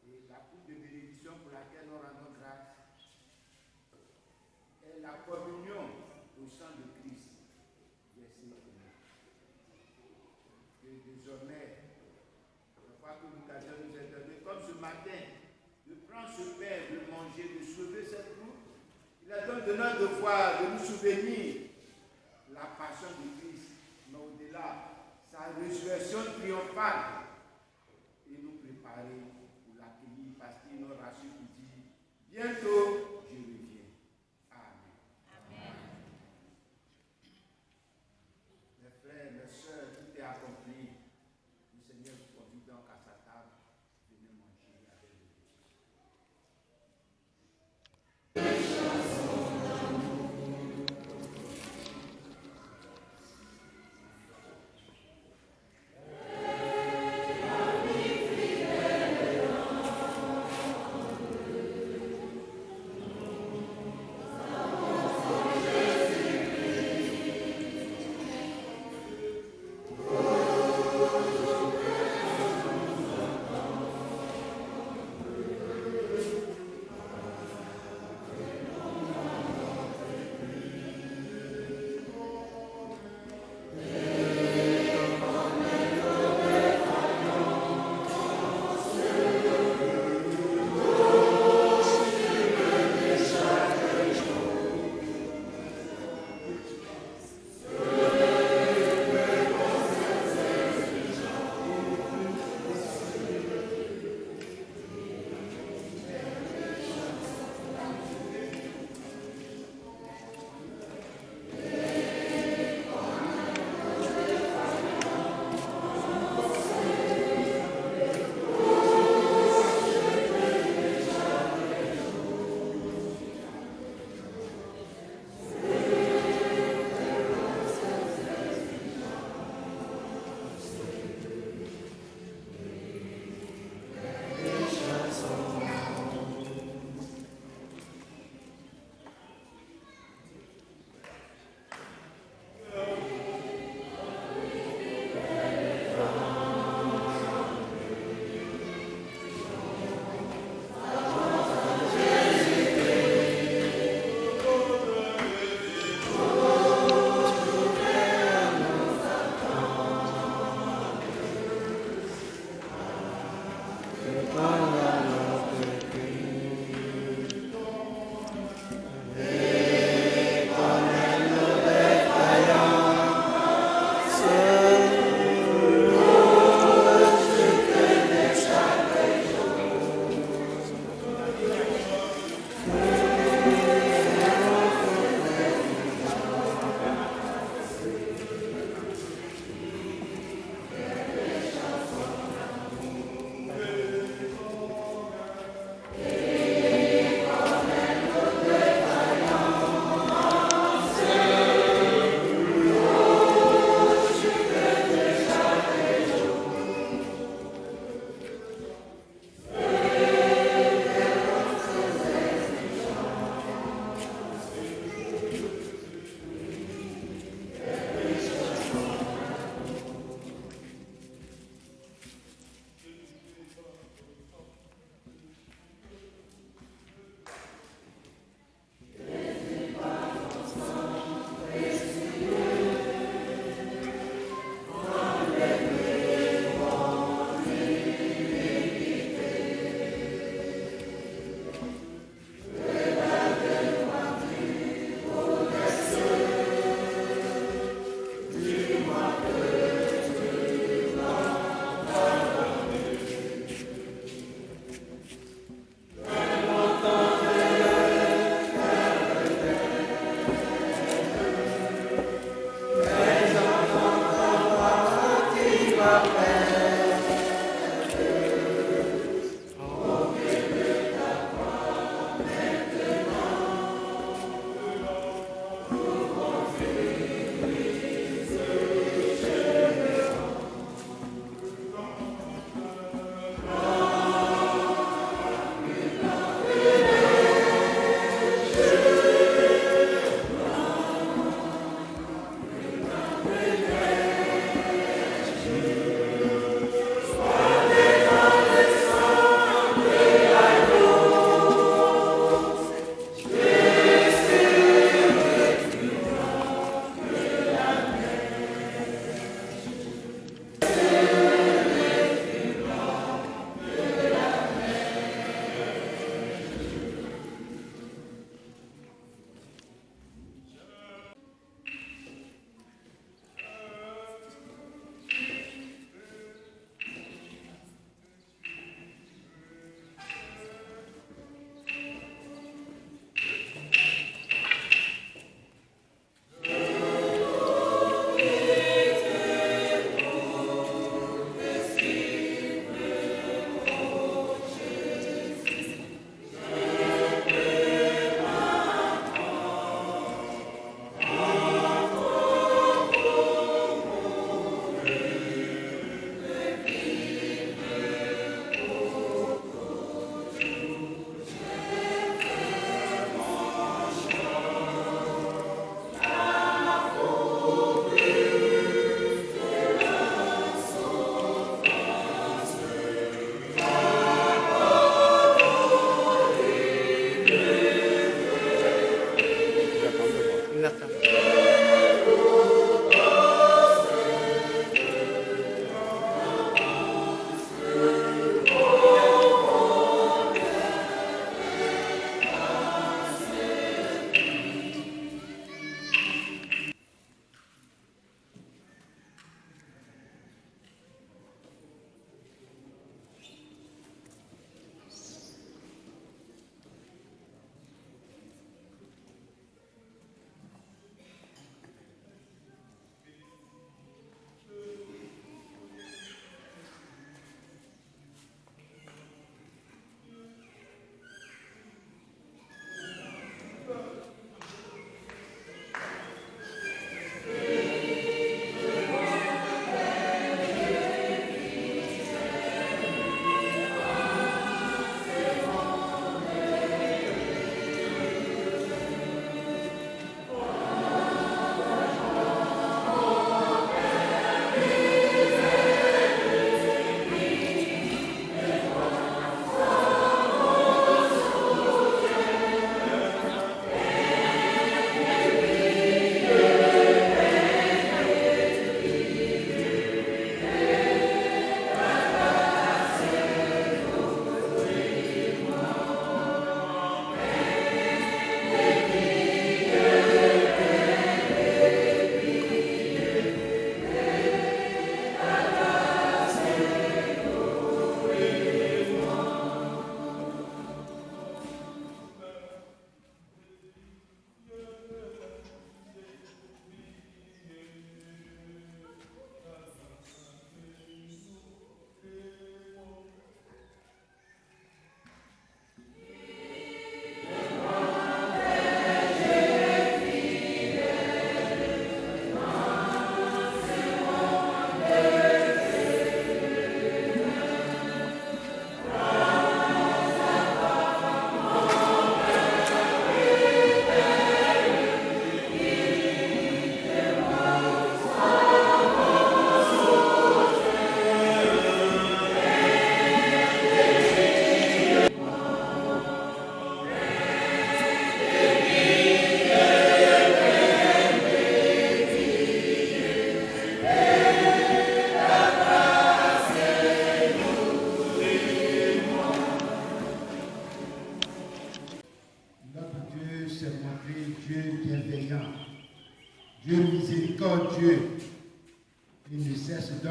Et la coupe de bénédiction pour laquelle nous rendons grâce est la communion au sang de Christ, versé pour nous. Et désormais, chaque fois que l'occasion nous est donnée, comme ce matin, de prendre ce pain, de manger, de sauver cette coupe. Il est donc de notre devoir de nous souvenir la passion de Christ, mais au-delà, sa résurrection triomphale, et nous préparer pour l'accueillir, parce qu'il nous rassure pour dire, bientôt, je reviens. Amen. Amen. Mes frères, mes soeurs, tout est accompli. Le Seigneur vous conduit donc à sa table. Venez manger avec nous.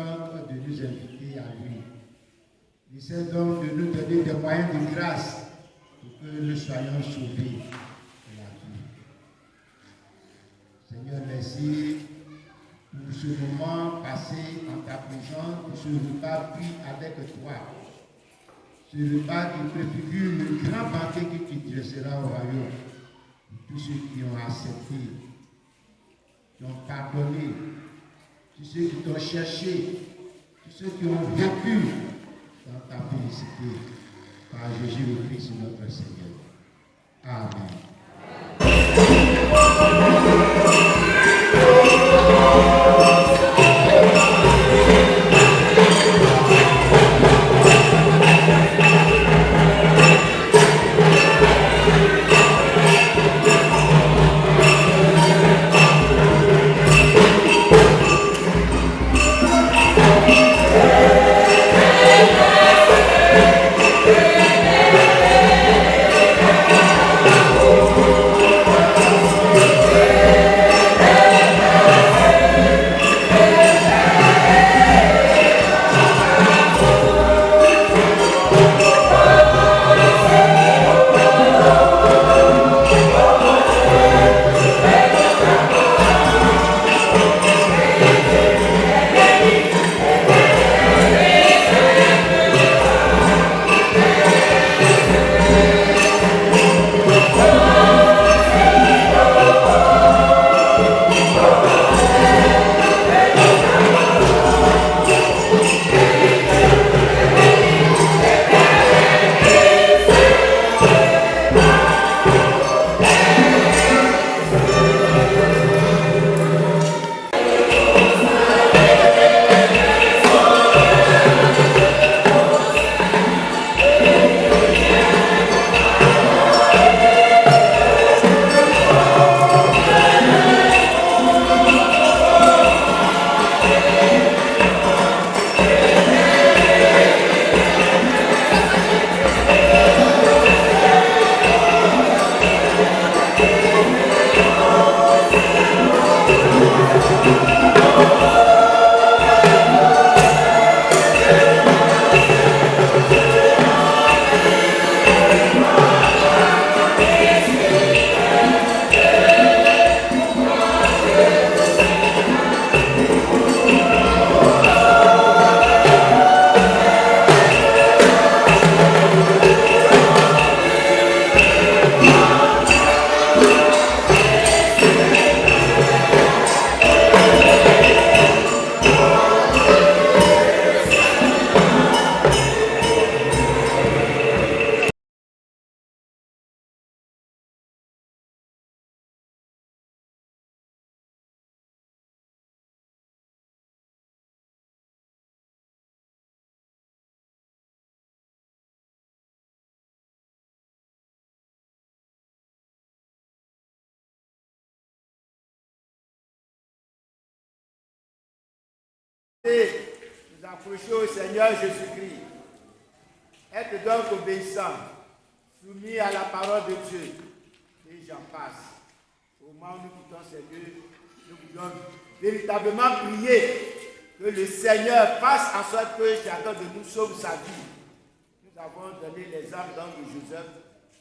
donc de nous inviter à lui. Il essaie donc de nous donner des moyens de grâce pour que nous soyons sauvés de la vie. Seigneur, merci pour ce moment passé en ta présence, pour ce repas pris avec toi. Ce repas qui préfigure le grand banquet que tu dresseras au royaume. Pour tous ceux qui ont accepté, qui ont pardonné, tous ceux qui t'ont cherché, tous ceux qui ont vécu dans ta félicité. Par Jésus le Christ, notre Seigneur. Amen. Nous approcher au Seigneur Jésus-Christ. Être donc obéissant, soumis à la parole de Dieu. Et j'en passe. Au moment où nous quittons ces lieux, nous voulons véritablement prier que le Seigneur fasse en sorte que chacun de nous sauve sa vie. Nous avons donné l'exemple de Joseph.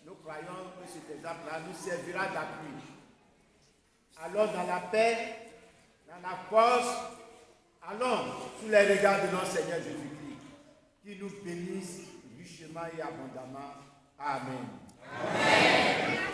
Nous croyons que cet exemple-là nous servira d'appui. Allons dans la paix, dans la force. Allons sous les regards de notre Seigneur Jésus-Christ, qui nous bénisse richement et abondamment. Amen. Amen.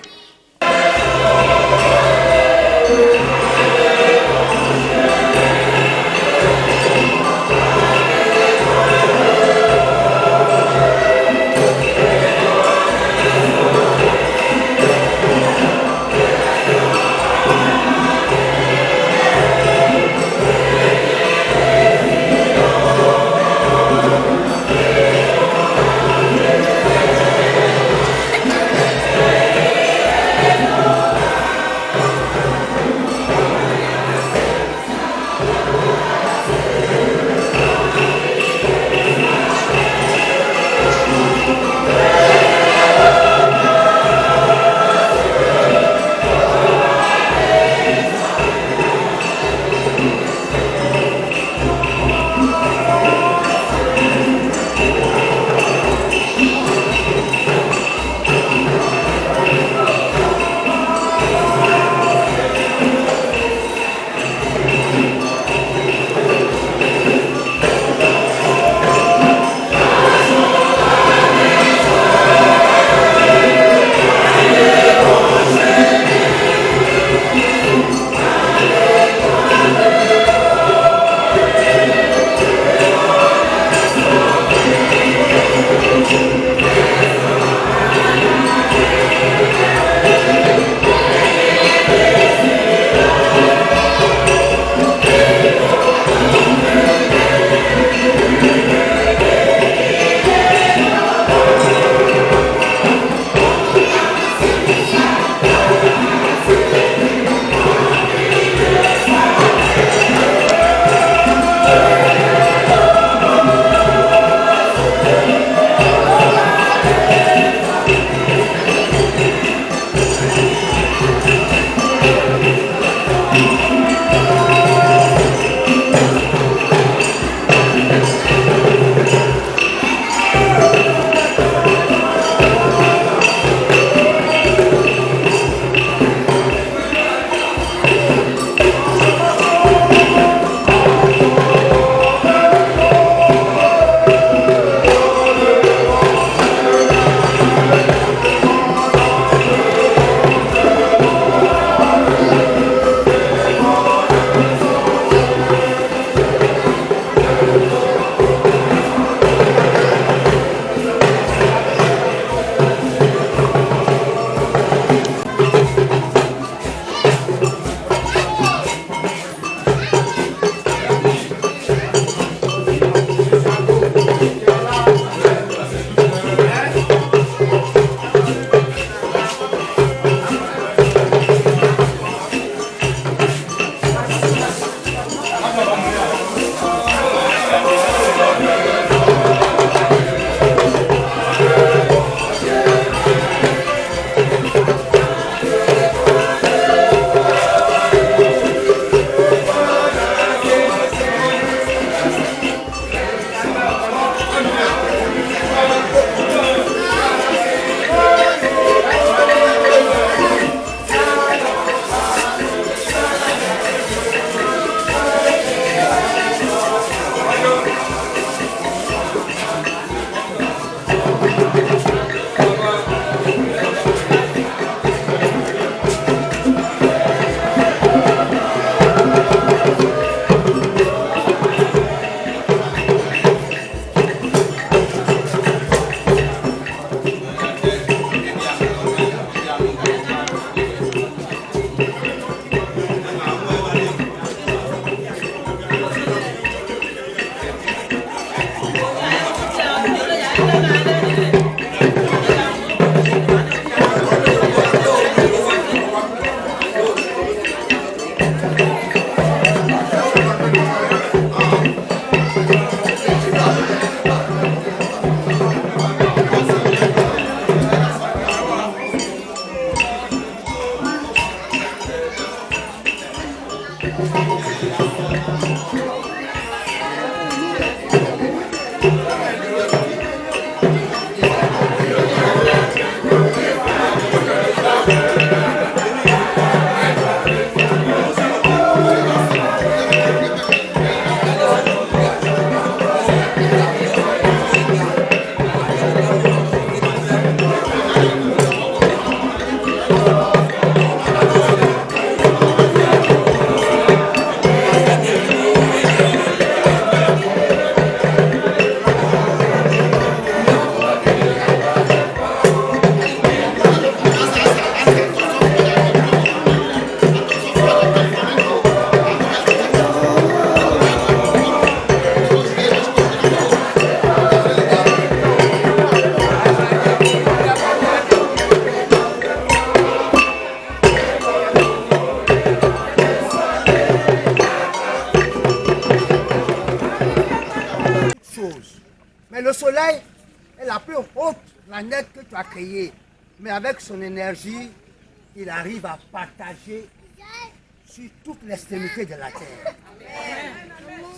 Mais le soleil est la plus haute planète que tu as créée. Mais avec son énergie, il arrive à partager sur toute l'extrémité de la terre.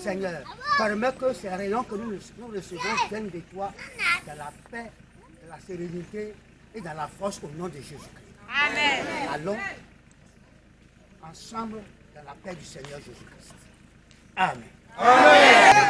Seigneur, permets que ces rayons que nous recevons viennent de toi dans la paix, dans la sérénité et dans la force au nom de Jésus-Christ. Amen. Allons ensemble dans la paix du Seigneur Jésus-Christ. Amen. Amen.